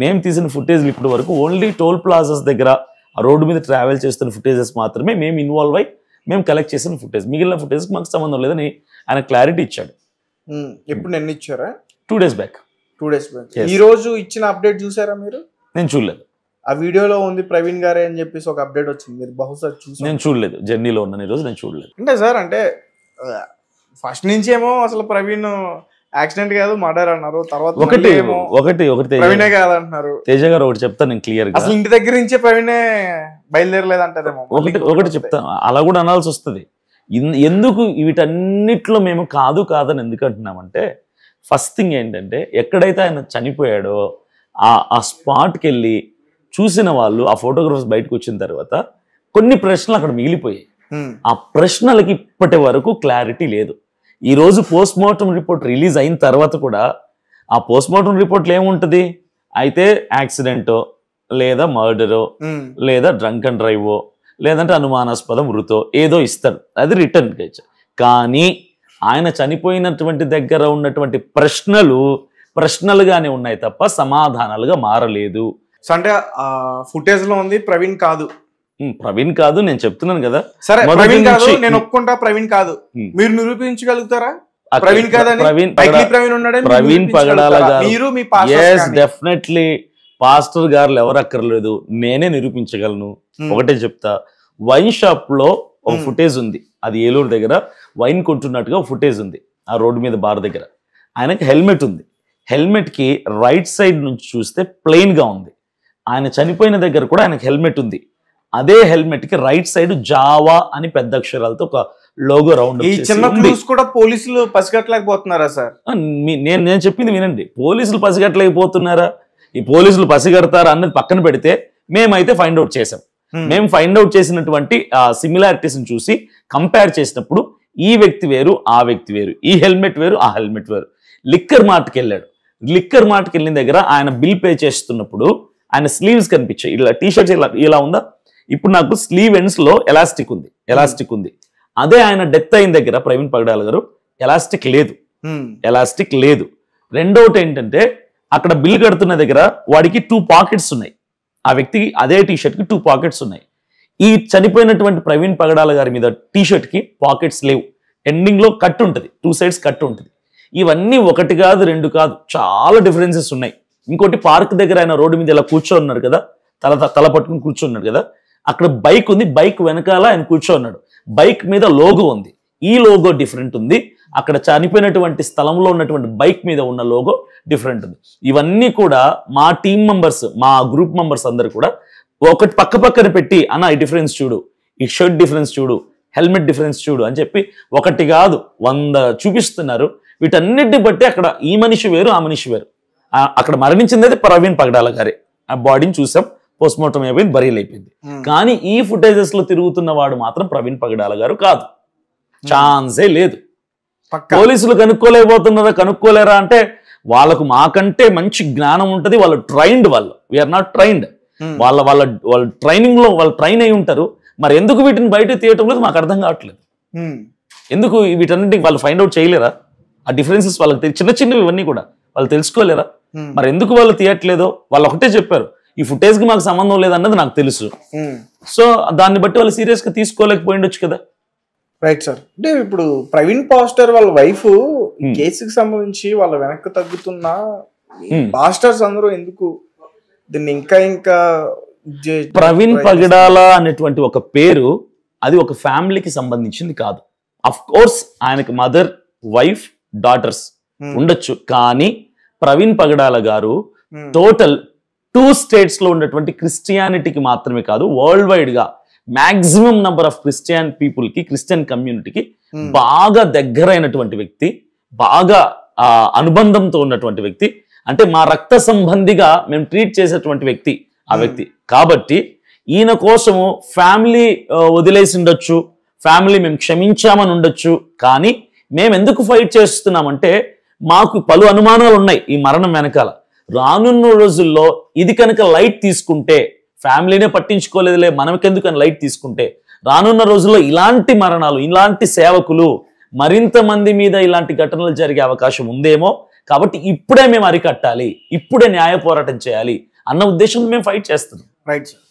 మేము తీసిన ఫుటేజ్లు ఇప్పటి వరకు ఓన్లీ టోల్ ప్లాజాస్ దగ్గర ఆ రోడ్డు మీద ట్రావెల్ చేస్తున్న ఫుటేజెస్ మాత్రమే మేము ఇన్వాల్వ్ అయ్యి మేము కలెక్ట్ చేసిన ఫుటేజ్, మిగిలిన ఫుటేజ్ మాకు సంబంధం లేదని ఆయన క్లారిటీ ఇచ్చాడు. ఎప్పుడు నిన్న ఇచ్చారా? 2 days బ్యాక్. 2 days back. ఈ రోజు ఇచ్చిన అప్డేట్ చూసారా మీరు? నేను చూడలేదు. ఆ వీడియోలో ఉంది ప్రవీణ్ గారే అని చెప్పేసి ఒక అప్డేట్ వచ్చింది, మీరు బహుశా చూసారు. నేను చూడలేదు, జర్నీలో ఉన్నాను ఈరోజు, నేను చూడలేదు. అంటే సార్, అంటే ఫస్ట్ నుంచి ఏమో అసలు ప్రవీణ్ యాక్సిడెంట్ కాదు మర్డర్ అన్నారు, తర్వాత ఒకటి ప్రవీణే కాదంటున్నారు. తేజ గారు ఒకటి చెప్తాను నేను క్లియర్ గా, అసలు ఇంటి దగ్గర నుంచే ప్రవీణే బయలుదేరలేదంటారేమో. ఒకటి చెప్తాను, అలా కూడా అనాల్సి వస్తుంది. ఎందుకు వీటన్నిట్లో మేము కాదని ఎందుకు అంటున్నామంటే, ఫస్ట్ థింగ్ ఏంటంటే, ఎక్కడైతే ఆయన చనిపోయాడో ఆ స్పాట్కి వెళ్ళి చూసిన వాళ్ళు, ఆ ఫోటోగ్రాఫర్స్ బయటకు వచ్చిన తర్వాత కొన్ని ప్రశ్నలు అక్కడ మిగిలిపోయాయి. ఆ ప్రశ్నలకి ఇప్పటి వరకు క్లారిటీ లేదు. ఈ రోజు పోస్ట్ మార్టం రిపోర్ట్ రిలీజ్ అయిన తర్వాత కూడా ఆ పోస్ట్ మార్టం రిపోర్ట్లో ఏముంటది, అయితే యాక్సిడెంటో లేదా మర్డరో లేదా డ్రంక్ అండ్ డ్రైవో లేదంటే అనుమానాస్పద మృతో ఏదో ఇస్తాడు, అది రిటర్న్ కానీ ఆయన చనిపోయినటువంటి దగ్గర ఉన్నటువంటి ప్రశ్నలుగానే ఉన్నాయి తప్ప సమాధానాలుగా మారలేదు. అంటే ఫుటేజ్ లో ఉంది ప్రవీణ్ కాదు నేను చెప్తున్నాను కదా. సరే, ప్రవీణ్ కాదు నేను ఒప్పుకుంటా, ప్రవీణ్ కాదు, మీరు నిరూపించగలుగుతారా? ప్రవీణ్ పగడాల గారు డెఫినెట్లీ పాస్టర్ గారు ఎవరు అక్కర్లేదు, నేనే నిరూపించగలను. ఒకటే చెప్తా, వైన్ షాప్ లో ఒక ఫుటేజ్ ఉంది, అది ఏలూరు దగ్గర వైన్ కొంటున్నట్టుగా ఫుటేజ్ ఉంది. ఆ రోడ్డు మీద బార్ దగ్గర ఆయనకి హెల్మెట్ ఉంది. హెల్మెట్ కి రైట్ సైడ్ నుంచి చూస్తే ప్లెయిన్ గా ఉంది. ఆయన చనిపోయిన దగ్గర కూడా ఆయనకి హెల్మెట్ ఉంది. అదే హెల్మెట్ కి రైట్ సైడ్ జావా అని పెద్ద అక్షరాలతో ఒక లోగో రౌండ్. ఈ చిన్న క్లూస్ కూడా పోలీసులు పసిగట్టలేకపోతున్నారా సార్? నేను చెప్పింది వినండి. పోలీసులు పసిగట్టలేకపోతున్నారా, ఈ పోలీసులు పసిగడతారా అన్నది పక్కన పెడితే, మేమైతే ఫైండ్ అవుట్ చేసాం. మేము ఫైండ్ అవుట్ చేసినటువంటి సిమిలారిటీస్ ని చూసి కంపేర్ చేసినప్పుడు ఈ వ్యక్తి వేరు, ఆ వ్యక్తి వేరు, ఈ హెల్మెట్ వేరు, ఆ హెల్మెట్ వేరు. లిక్కర్ మార్ట్కి వెళ్ళాడు. లిక్కర్ మార్ట్కి వెళ్ళిన దగ్గర ఆయన బిల్ పే చేస్తున్నప్పుడు ఆయన స్లీవ్స్ కనిపించాయి. ఇలా టీషర్ట్స్ ఇలా ఉందా, ఇప్పుడు నాకు స్లీవ్ ఎండ్స్ లో ఎలాస్టిక్ ఉంది. అదే ఆయన డెత్ అయిన దగ్గర ప్రవీణ్ పగడాల గారు ఎలాస్టిక్ లేదు. రెండోటి ఏంటంటే, అక్కడ బిల్ కడుతున్న దగ్గర వాడికి 2 పాకెట్స్ ఉన్నాయి. ఆ వ్యక్తికి అదే టీషర్ట్ కి 2 పాకెట్స్ ఉన్నాయి. ఈ చనిపోయినటువంటి ప్రవీణ్ పగడాల గారి మీద టీషర్ట్ కి పాకెట్స్ లేవు. ఎండింగ్ లో కట్ ఉంటుంది, 2 sides కట్ ఉంటుంది. ఇవన్నీ 1 కాదు 2 కాదు, చాలా డిఫరెన్సెస్ ఉన్నాయి. ఇంకోటి, పార్క్ దగ్గర ఆయన రోడ్డు మీద ఇలా కూర్చోన్నాడు కదా, తల పట్టుకుని కూర్చోన్నాడు కదా, అక్కడ బైక్ ఉంది, బైక్ వెనకాల ఆయన కూర్చోన్నాడు. బైక్ మీద లోగో ఉంది, ఈ లోగో డిఫరెంట్ ఉంది. అక్కడ చనిపోయినటువంటి స్థలంలో ఉన్నటువంటి బైక్ మీద ఉన్న లోగో డిఫరెంట్ ఉంది. ఇవన్నీ కూడా మా టీం మెంబర్స్, మా గ్రూప్ మెంబర్స్ అందరు కూడా ఒకటి పక్కన పెట్టి, అన్న ఈ డిఫరెన్స్ చూడు, ఈ షర్ట్ డిఫరెన్స్ చూడు, హెల్మెట్ డిఫరెన్స్ చూడు అని చెప్పి 1 కాదు 100 చూపిస్తున్నారు. వీటన్నిటిని బట్టి అక్కడ ఈ మనిషి వేరు, ఆ మనిషి వేరు. అక్కడ మరణించింది అయితే ప్రవీణ్ పగడాల గారే. ఆ బాడీని చూసాం, పోస్ట్ మార్టం అయిపోయింది, బరీల్ అయిపోయింది. కానీ ఈ ఫుటేజెస్ లో తిరుగుతున్న వాడు మాత్రం ప్రవీణ్ పగడాల గారు కాదు, ఛాన్సే లేదు. పోలీసులు కనుక్కోలేరా అంటే, వాళ్ళకు మాకంటే మంచి జ్ఞానం ఉంటుంది, వాళ్ళు ట్రైన్డ్. We are not trained. వాళ్ళ వాళ్ళ వాళ్ళ ట్రైనింగ్ లో వాళ్ళు ట్రైన్ అయి ఉంటారు. మరి ఎందుకు వీటిని బయట తీయటం లేదు మాకు అర్థం కావట్లేదు. ఎందుకు వీటన్నింటికి వాళ్ళు ఫైండ్ అవుట్ చేయలేరా? ఆ డిఫరెన్సెస్ వాళ్ళకి చిన్న చిన్నవి ఇవన్నీ కూడా వాళ్ళు తెలుసుకోలేరా? మరి ఎందుకు వాళ్ళు తీయట్లేదో వాళ్ళు ఒకటే చెప్పారు, ఈ ఫుటేజ్ కి మాకు సంబంధం లేదన్నది నాకు తెలుసు. సో దాన్ని బట్టి వాళ్ళు సీరియస్ గా తీసుకోలేకపోయిండొచ్చు కదా. Right sir. అంటే ఇప్పుడు ప్రవీణ్ పాస్టర్ వాళ్ళ వైఫ్ కేసుకి సంబంధించి వాళ్ళ వెనక్కి తగ్గుతున్న పాస్టర్స్ అందరూ ఎందుకు దీన్ని ఇంకా ప్రవీణ్ పగడాల అనేటువంటి ఒక పేరు అది ఒక ఫ్యామిలీకి సంబంధించింది కాదు. అఫ్ కోర్స్ ఆయనకి మదర్, వైఫ్, డాటర్స్ ఉండొచ్చు. కానీ ప్రవీణ్ పగడాల గారు టోటల్ 2 states లో ఉన్నటువంటి క్రిస్టియానిటీకి మాత్రమే కాదు, వరల్డ్ వైడ్ గా maximum number of Christian people కి, క్రిస్టియన్ కమ్యూనిటీకి బాగా దగ్గరైనటువంటి వ్యక్తి, బాగా అనుబంధంతో ఉన్నటువంటి వ్యక్తి. అంటే మా రక్త సంబంధిగా మేము ట్రీట్ చేసేటువంటి వ్యక్తి ఆ వ్యక్తి. కాబట్టి ఈయన కోసము ఫ్యామిలీ వదిలేసి ఉండొచ్చు, ఫ్యామిలీ మేము క్షమించామని ఉండొచ్చు. కానీ మేము ఎందుకు ఫైట్ చేస్తున్నామంటే మాకు పలు అనుమానాలు ఉన్నాయి ఈ మరణం వెనకాల. రానున్న రోజుల్లో ఇది కనుక లైట్ తీసుకుంటే, ఫ్యామిలీనే పట్టించుకోలేదులే మనకెందుకు అని లైట్ తీసుకుంటే, రానున్న రోజుల్లో ఇలాంటి మరణాలు, ఇలాంటి సేవకులు మరింత మంది మీద ఇలాంటి ఘటనలు జరిగే అవకాశం ఉందేమో. కాబట్టి ఇప్పుడే మేము అరికట్టాలి, ఇప్పుడే న్యాయ పోరాటం చేయాలి అన్న ఉద్దేశంతో మేము ఫైట్ చేస్తున్నాం. Right sir.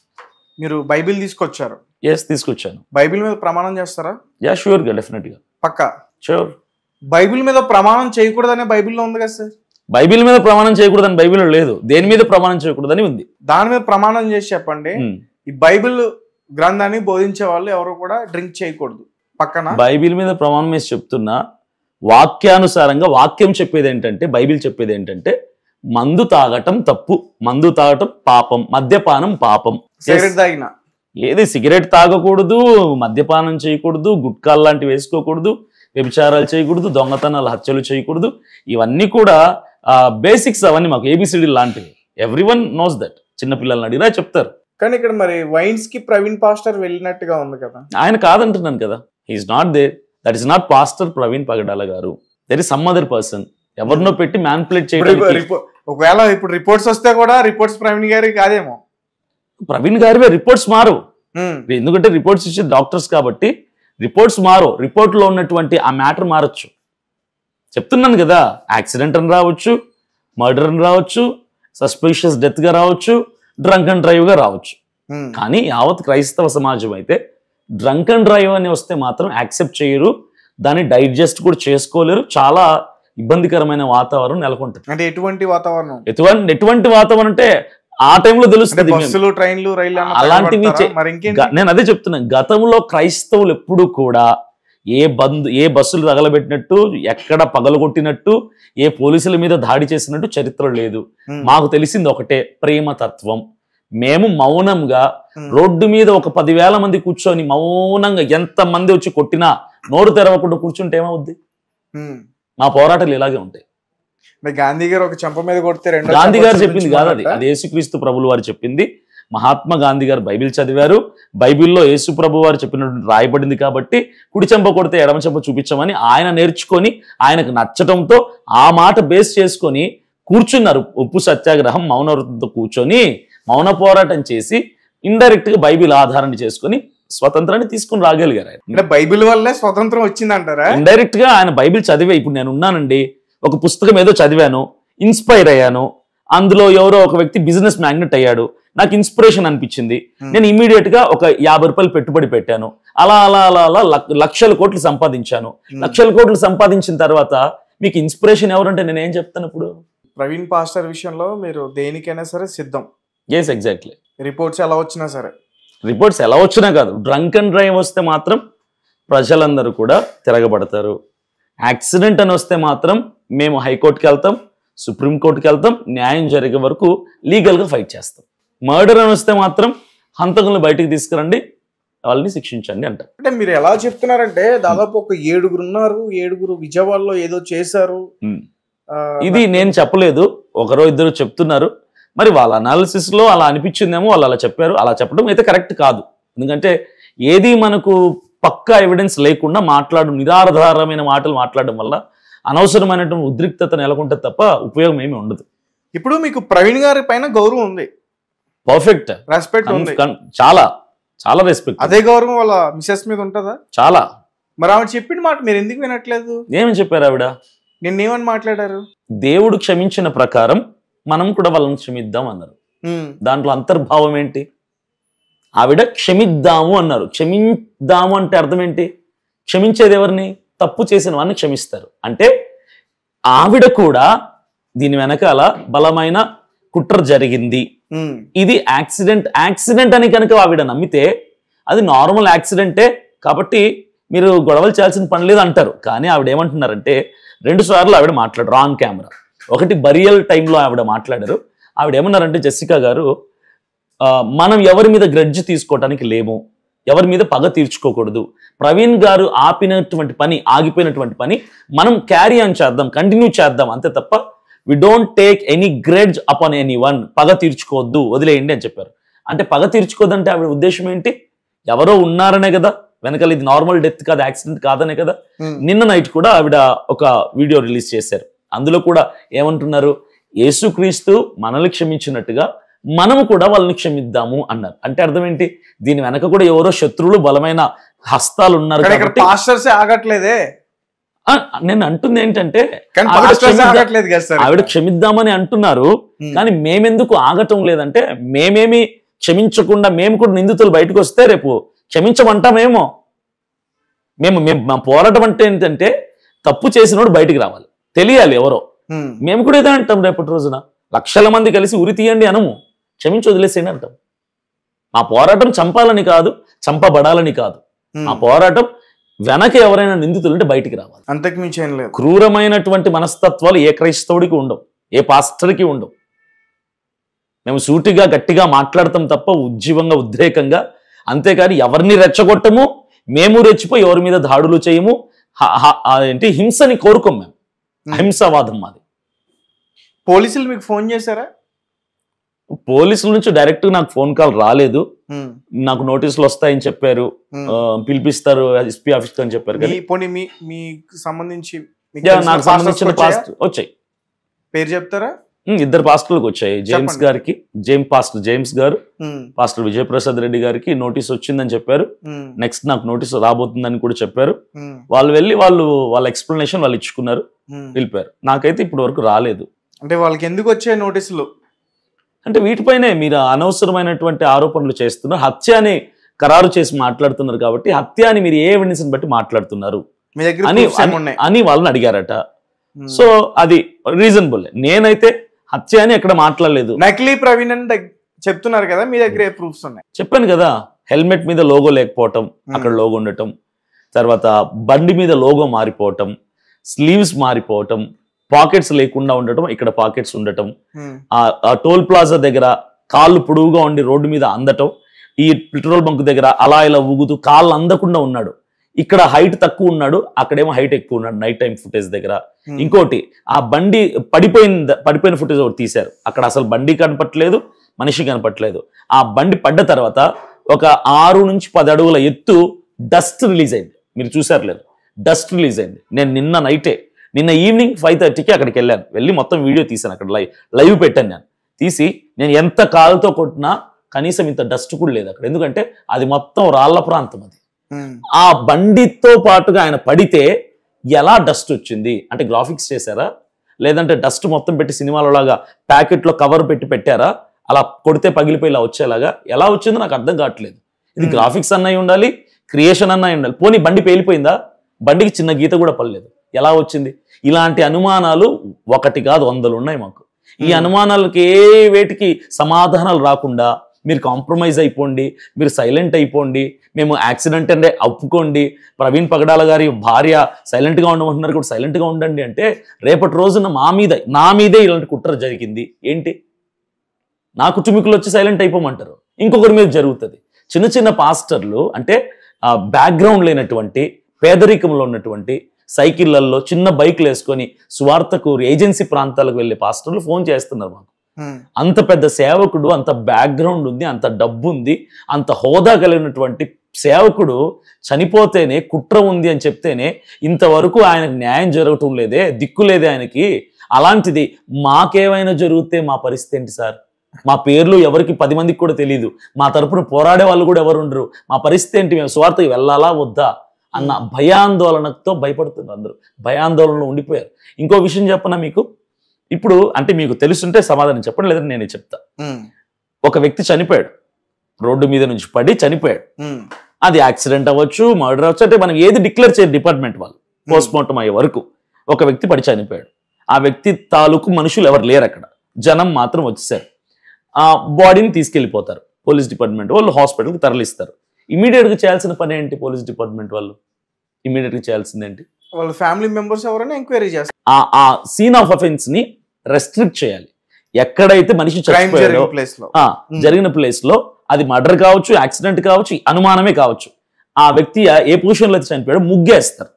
మీరు బైబిల్ తీసుకొచ్చారు? ఎస్, తీసుకొచ్చాను. బైబిల్ మీద ప్రమాణం చేస్తారా? యా, షూర్ గా, డెఫినెట్ గా, పక్కా. షూర్. బైబిల్ మీద ప్రమాణం చేయకూడదనే బైబిల్లో ఉంది కదా సార్? బైబిల్ మీద ప్రమాణం చేయకూడదని బైబిల్లో లేదు, దేని మీద ప్రమాణం చేయకూడదని ఉంది. దాని మీద ప్రమాణం చేసి చెప్పండి. ఈ బైబిల్ గ్రంథాన్ని బోధించే వాళ్ళు ఎవరు కూడా డ్రింక్ చేయకూడదు పక్కన. బైబిల్ మీద ప్రమాణం వేసి చెప్తున్నా, వాక్యానుసారంగా వాక్యం చెప్పేది ఏంటంటే, బైబిల్ చెప్పేది ఏంటంటే మందు తాగటం తప్పు, మందు తాగటం పాపం, మద్యపానం పాపం. సిగరెట్ తాగిన ఏది సిగరెట్ తాగకూడదు, మద్యపానం చేయకూడదు, గుట్కాలు లాంటివి వేసుకోకూడదు, వ్యభిచారాలు చేయకూడదు, దొంగతనాలు, హత్యలు చేయకూడదు. ఇవన్నీ కూడా బేసిక్స్, అవన్నీ మాకు ఏబిసిడి లాంటివి. Everyone knows that. చిన్నపిల్లల్ని అడిగినా చెప్తారు. కానీ ఇక్కడ మరి వైన్స్ కి ప్రవీణ్ పాస్టర్ వెళ్ళినట్టుగా ఉంది కదా. ఆయన కాదంటున్నాను కదా, he is not there. That is not pastor Praveen Pagadala గారు. There is some other person. ఎవరినో పెట్టి మ్యానిపులేట్ చేయడానికి. ఒకవేళ ఇప్పుడు రిపోర్ట్స్ వస్తే కూడా రిపోర్ట్స్ ప్రవీణ్ గారి కాదేమో. ప్రవీణ్ గారివే రిపోర్ట్స్ మారు. ఎందుకంటే రిపోర్ట్స్ ఇచ్చే డాక్టర్స్ కాబట్టి రిపోర్ట్స్ మారు. రిపోర్ట్ లో ఉన్నటువంటి ఆ మ్యాటర్ మారచ్చు. చెప్తున్నాను కదా, యాక్సిడెంట్ అని రావచ్చు, మర్డర్ అని రావచ్చు, సస్పిషియస్ డెత్ గా రావచ్చు, డ్రంక్ అండ్ డ్రైవ్ గా రావచ్చు. కానీ యావత్ క్రైస్తవ సమాజం అయితే డ్రంక్ అండ్ డ్రైవ్ అని వస్తే మాత్రం యాక్సెప్ట్ చేయరు, దాన్ని డైజెస్ట్ కూడా చేసుకోలేరు. చాలా ఇబ్బందికరమైన వాతావరణం నెలకొంటుంది. అంటే ఎటువంటి వాతావరణం? ఎటువంటి వాతావరణం అంటే ఆ టైంలో తెలుస్తుంది. బస్సులు, ట్రైన్లు, రైళ్లు అలాంటివి. నేను అదే చెప్తున్నాను, గతంలో క్రైస్తవులు ఎప్పుడు కూడా ఏ బస్సులు తగలబెట్టినట్టు, ఎక్కడ పగలగొట్టినట్టు, ఏ పోలీసుల మీద దాడి చేసినట్టు చరిత్ర లేదు. మాకు తెలిసింది ఒకటే, ప్రేమతత్వం. మేము మౌనంగా రోడ్డు మీద ఒక 10,000 మంది కూర్చొని మౌనంగా ఎంత మంది వచ్చి కొట్టినా నోరు తెరవకుండా కూర్చుంటే ఏమవుద్ది? మా పోరాటాలు ఇలాగే ఉంటాయి. గాంధీ గారు ఒక చెంప మీద కొడితే గాంధీ గారు చెప్పింది కాదు అది, అది యేసుక్రీస్తు ప్రభులు వారు చెప్పింది. మహాత్మా గాంధీ గారు బైబిల్ చదివారు. బైబిల్లో యేసు ప్రభు వారు చెప్పినటువంటి రాయబడింది కాబట్టి కుడి చెంప కొడితే ఎడమ చెంప చూపించమని ఆయన నేర్చుకొని, ఆయనకు నచ్చటంతో ఆ మాట బేస్ చేసుకొని కూర్చున్నారు. ఉప్పు సత్యాగ్రహం, మౌన వ్రతంతో కూర్చొని మౌన పోరాటం చేసి ఇండైరెక్ట్ గా బైబిల్ ఆధారణ చేసుకుని స్వతంత్రాన్ని తీసుకుని రాగలిగారు. ఆయన బైబిల్ వల్లే స్వతంత్రం వచ్చిందంటారా? ఇండైరెక్ట్ గా ఆయన బైబిల్ చదివే. ఇప్పుడు నేను ఉన్నానండి, ఒక పుస్తకం ఏదో చదివాను, ఇన్స్పైర్ అయ్యాను. అందులో ఎవరో ఒక వ్యక్తి బిజినెస్ మ్యాగ్నెట్ అయ్యాడు, నాకు ఇన్స్పిరేషన్ అనిపించింది. నేను ఇమీడియట్ గా ఒక 50 రూపాయలు పెట్టుబడి పెట్టాను. అలా అలా అలా అలా లక్షల కోట్లు సంపాదించాను. లక్షల కోట్లు సంపాదించిన తర్వాత మీకు ఇన్స్పిరేషన్ ఎవరంటే నేను ఏం చెప్తాను? ఇప్పుడు ప్రవీణ్ పాస్టర్ విషయంలో మీరు దేనికైనా సరే సిద్ధం. Yes, exactly. రిపోర్ట్స్ ఎలా వచ్చినా సరే, రిపోర్ట్స్ ఎలా వచ్చినా కాదు, డ్రంక్ అండ్ డ్రైవ్ వస్తే మాత్రం ప్రజలందరూ కూడా తిరగబడతారు. యాక్సిడెంట్ అని వస్తే మాత్రం మేము హైకోర్టుకి వెళ్తాం, సుప్రీంకోర్టుకి వెళ్తాం, న్యాయం జరిగే వరకు లీగల్గా ఫైట్ చేస్తాం. మర్డర్ అని వస్తే మాత్రం హంతకులను బయటికి తీసుకురండి, వాళ్ళని శిక్షించండి అంటారు. అంటే మీరు ఎలా చెప్తున్నారంటే దాదాపు ఒక 7 ఉన్నారు, 7 విజయవాడలో ఏదో చేశారు. ఇది నేను చెప్పలేదు, ఒకరో ఇద్దరు చెప్తున్నారు. మరి వాళ్ళ అనాలిసిస్ లో అలా అనిపించిందేమో, వాళ్ళు అలా చెప్పారు. అలా చెప్పడం అయితే కరెక్ట్ కాదు. ఎందుకంటే ఏది మనకు పక్కా ఎవిడెన్స్ లేకుండా నిరాధారమైన మాటలు మాట్లాడడం వల్ల అనవసరమైనటువంటి ఉద్రిక్తత నెలకొంటే తప్ప ఉపయోగం ఏమీ ఉండదు. ఇప్పుడు మీకు ప్రవీణ్ గారి పైన గౌరవం ఉంది, పర్ఫెక్ట్ రెస్పెక్ట్ ఉంది, చాలా చాలా రెస్పెక్ట్. అదే గౌరవం వాళ్ళ మిసెస్ మీద ఉంటుందా? చాలా. మరి ఆవిడ చెప్పిన మాట మీరు ఎందుకు వినట్లేదు? ఏమని చెప్పారు ఆవిడ? నిన్నేమని మాట్లాడారు? దేవుడు క్షమించిన ప్రకారం మనం కూడా వాళ్ళని క్షమిద్దాం అన్నారు. దాంట్లో అంతర్భావం ఏంటి? ఆవిడ క్షమిద్దాము అన్నారు. క్షమిద్దాము అంటే అర్థం ఏంటి? క్షమించేది ఎవరిని? తప్పు చేసిన వాడిని క్షమిస్తారు. అంటే ఆవిడ కూడా దీని వెనకాల బలమైన కుట్ర జరిగింది, ఇది యాక్సిడెంట్ అని కనుక ఆవిడ నమ్మితే అది నార్మల్ యాక్సిడెంటే కాబట్టి మీరు గొడవలు చేయాల్సిన పని లేదు అంటారు. కానీ ఆవిడ ఏమంటున్నారంటే 2 సార్లు ఆవిడ మాట్లాడారు ఆన్ కెమెరా. ఒకటి బరియల్ టైంలో ఆవిడ మాట్లాడారు. ఆవిడ ఏమన్నారంటే, జెసికా గారు, మనం ఎవరి మీద గ్రడ్జ్ తీసుకోవటానికి లేము, ఎవరి మీద పగ తీర్చుకోకూడదు. ప్రవీణ్ గారు ఆపినటువంటి పని, ఆగిపోయినటువంటి పని మనం క్యారీ ఆన్ చేద్దాం, కంటిన్యూ చేద్దాం అంతే తప్ప we don't take any grudge upon any one. పగ తీర్చుకోవద్దు, వదిలేయండి అని చెప్పారు. అంటే పగ తీర్చుకోవద్దంటే ఆవిడ ఉద్దేశం ఏంటి? ఎవరో ఉన్నారనే కదా వెనకాల, ఇది నార్మల్ డెత్ కాదు, యాక్సిడెంట్ కాదనే కదా. నిన్న నైట్ కూడా ఆవిడ ఒక వీడియో రిలీజ్ చేశారు. అందులో కూడా ఏమంటున్నారు? యేసుక్రీస్తు మనల్ని క్షమించినట్టుగా మనము కూడా వాళ్ళని క్షమిద్దాము అన్నారు. అంటే అర్థం ఏంటి? దీని వెనక కూడా ఎవరో శత్రువులు, బలమైన హస్తాలు ఉన్నారు. ఆగట్లేదే. నేను అంటుంది ఏంటంటే, ఆవిడ క్షమిద్దామని అంటున్నారు, కానీ మేమెందుకు ఆగటం లేదంటే, మేమేమి క్షమించకుండా మేము కూడా నిందితులు బయటకు వస్తే రేపు క్షమించమంటామేమో. మా పోరాటం అంటే ఏంటంటే, తప్పు చేసినోడు బయటికి రావాలి, తెలియాలి ఎవరో. మేము కూడా ఇదే అంటాం. రేపటి రోజున లక్షల మంది కలిసి ఉరి తీయండి అనము, క్షమించి వదిలేసేయండి అంటాం. మా పోరాటం చంపాలని కాదు, చంపబడాలని కాదు. మా పోరాటం వెనక ఎవరైనా నిందితులుంటే బయటికి రావాలి, అంతకు మించి ఏం లేదు. క్రూరమైనటువంటి మనస్తత్వాలు ఏ క్రైస్తవుడికి ఉండవు, ఏ పాస్టర్కి ఉండవు. మేము సూటిగా గట్టిగా మాట్లాడతాం తప్ప ఉజ్జీవంగా, ఉద్రేకంగా. అంతేకాని ఎవరిని రెచ్చగొట్టము, మేము రెచ్చిపోయి ఎవరి మీద దాడులు చేయము. ఏంటి హింసని కోరుకోం మేము, అహింసావాదం మాది. పోలీసులు మీకు ఫోన్ చేశారా? పోలీసుల నుంచి డైరెక్ట్ నాకు ఫోన్ కాల్ రాలేదు. నాకు నోటీసులు వస్తాయని చెప్పారు, పిలిపిస్తారు ఎస్పీ ఆఫీస్ అని చెప్పారు. మీకు సంబంధించి నాకు సంబంధించిన పాస్టర్ వచ్చాయి. పేరు చెప్తారా? 2 పాస్టర్లకు వచ్చాయి. జేమ్స్ గారికి, జేమ్స్ గారు, పాస్టర్ విజయప్రసాద్ రెడ్డి గారికి నోటీస్ వచ్చిందని చెప్పారు. నెక్స్ట్ నాకు నోటీస్ రాబోతుందని కూడా చెప్పారు. వాళ్ళు వెళ్ళి వాళ్ళ ఎక్స్ప్లెనేషన్ వాళ్ళు ఇచ్చుకున్నారు, వెళ్ళిపోయారు. నాకైతే ఇప్పటి వరకు రాలేదు. అంటే వాళ్ళకి ఎందుకు వచ్చాయి నోటీసులు? అంటే వీటిపైనే మీరు అనవసరమైనటువంటి ఆరోపణలు చేస్తున్నారు, హత్య అని ఖరారు చేసి మాట్లాడుతున్నారు కాబట్టి హత్య అని మీరు ఏ ఎవిడెన్స్ బట్టి మాట్లాడుతున్నారు అని వాళ్ళని అడిగారట. సో అది రీజనబుల్. నేనైతే హత్య అని ఎక్కడ మాట్లాడలేదు. నకిలీ ప్రవీణ్ అని చెప్తున్నారు కదా, మీ దగ్గర ఏ ప్రూఫ్స్ ఉన్నాయి? చెప్పాను కదా, హెల్మెట్ మీద లోగో లేకపోవటం, అక్కడ లోగో ఉండటం, తర్వాత బండి మీద లోగో మారిపోవటం, స్లీవ్స్ మారిపోవటం, పాకెట్స్ లేకుండా ఉండటం, ఇక్కడ పాకెట్స్ ఉండటం, ఆ టోల్ ప్లాజా దగ్గర కాళ్ళు పొడువుగా ఉండి రోడ్డు మీద అందటం, ఈ పెట్రోల్ బంక్ దగ్గర అలా ఇలా ఊగుతూ కాళ్ళు అందకుండా ఉన్నాడు. ఇక్కడ హైట్ తక్కువ ఉన్నాడు, అక్కడేమో హైట్ ఎక్కువ ఉన్నాడు నైట్ టైం ఫుటేజ్ దగ్గర. ఇంకోటి, ఆ బండి పడిపోయిన ఫుటేజ్ ఒకటి తీశారు. అక్కడ అసలు బండి కనపట్లేదు, మనిషి కనపట్లేదు. ఆ బండి పడ్డ తర్వాత ఒక 6 నుంచి 10 అడుగుల ఎత్తు డస్ట్ రిలీజ్ అయింది. మీరు చూసారు లేదు, డస్ట్ రిలీజ్ అయింది. నేను నిన్న ఈవినింగ్ 5:30కి అక్కడికి వెళ్ళాను. వెళ్ళి మొత్తం వీడియో తీశాను, అక్కడ లైవ్ పెట్టాను. నేను తీసి నేను ఎంత కాలుతో కొట్టినా కనీసం ఇంత డస్ట్ కూడా లేదు అక్కడ. ఎందుకంటే అది మొత్తం రాళ్ల ప్రాంతం. అది ఆ బండితో పాటుగా ఆయన పడితే ఎలా డస్ట్ వచ్చింది అంటే, గ్రాఫిక్స్ చేశారా లేదంటే డస్ట్ మొత్తం పెట్టి సినిమాలో లాగా ప్యాకెట్లో కవర్ పెట్టి పెట్టారా, అలా కొడితే పగిలిపోయి ఇలా వచ్చేలాగా ఎలా వచ్చిందో నాకు అర్థం కావట్లేదు. ఇది గ్రాఫిక్స్ అన్నవి ఉండాలి, క్రియేషన్ అన్నవి ఉండాలి. పోనీ బండి పేలిపోయిందా? బండికి చిన్న గీత కూడా పడలేదు, ఎలా వచ్చింది? ఇలాంటి అనుమానాలు 1 కాదు 100 ఉన్నాయి మాకు. ఈ అనుమానాలకి ఏ వేటికి సమాధానాలు రాకుండా మీరు కాంప్రమైజ్ అయిపోండి, మీరు సైలెంట్ అయిపోండి, మేము యాక్సిడెంట్ అంటే ఒప్పుకోండి, ప్రవీణ్ పగడాల గారి భార్య సైలెంట్గా ఉండమంటున్నారు కూడా సైలెంట్గా ఉండండి అంటే, రేపటి రోజున నా మీదే ఇలాంటి కుట్ర జరిగింది ఏంటి? నా కుటుంబీకులు వచ్చి సైలెంట్ అయిపోమంటారు, ఇంకొకరి మీద జరుగుతుంది. చిన్న చిన్న పాస్టర్లు అంటే బ్యాక్గ్రౌండ్ లేనటువంటి, పేదరికంలో ఉన్నటువంటి, సైకిళ్లలో చిన్న బైక్లు వేసుకొని సువార్తకు ఏజెన్సీ ప్రాంతాలకు వెళ్ళే పాస్టర్లు ఫోన్ చేస్తున్నారు మాకు. అంత పెద్ద సేవకుడు, అంత బ్యాక్గ్రౌండ్ ఉంది, అంత డబ్బు ఉంది, అంత హోదా కలిగినటువంటి సేవకుడు చనిపోతేనే కుట్ర ఉంది అని చెప్తేనే ఇంతవరకు ఆయనకు న్యాయం జరగటం లేదే, దిక్కు లేదే ఆయనకి. అలాంటిది మాకేమైనా జరిగితే మా పరిస్థితి ఏంటి సార్? మా పేర్లు ఎవరికి 10 మందికి కూడా తెలియదు, మా తరపున పోరాడే వాళ్ళు కూడా ఎవరు ఉండరు, మా పరిస్థితి ఏంటి, మేము స్వార్థకి వెళ్ళాలా వద్దా అన్న భయాందోళనతో భయపడుతున్నారు, అందరూ భయాందోళనలో ఉండిపోయారు. ఇంకో విషయం చెప్పనా మీకు, ఇప్పుడు అంటే మీకు తెలుసుంటే సమాధానం చెప్పండి, లేదంటే నేనే చెప్తా. ఒక వ్యక్తి చనిపోయాడు, రోడ్డు మీద నుంచి పడి చనిపోయాడు. అది యాక్సిడెంట్ అవ్వచ్చు, మర్డర్ అవ్వచ్చు, అంటే మనం ఏది డిక్లేర్ చేయరు డిపార్ట్మెంట్ వాళ్ళు. పోస్ట్ మార్టం అయ్యే వరకు ఒక వ్యక్తి పడి చనిపోయాడు. ఆ వ్యక్తి తాలూకు మనుషులు ఎవరు లేరు, అక్కడ జనం మాత్రం వచ్చేసారు. ఆ బాడీని తీసుకెళ్లిపోతారు పోలీస్ డిపార్ట్మెంట్ వాళ్ళు, హాస్పిటల్కి తరలిస్తారు. ఇమీడియట్ గా చేయాల్సిన పని ఏంటి పోలీస్ డిపార్ట్మెంట్ వాళ్ళు? ఇమీడియట్ గా చేయాల్సింది ఏంటి? వాళ్ళ ఫ్యామిలీ మెంబర్స్ ఎవరైనా ఎంక్వైరీ చేస్తారు. ఆ సీన్ ఆఫ్ అఫెన్స్ ని రెస్ట్రిక్ట్ చేయాలి. ఎక్కడైతే మనిషి జరిగిన ప్లేస్ లో, అది మర్డర్ కావచ్చు, యాక్సిడెంట్ కావచ్చు, అనుమానమే కావచ్చు, ఆ వ్యక్తి ఏ పొజిషన్ లో అయితే చనిపోయాడో ముగ్గేస్తారు.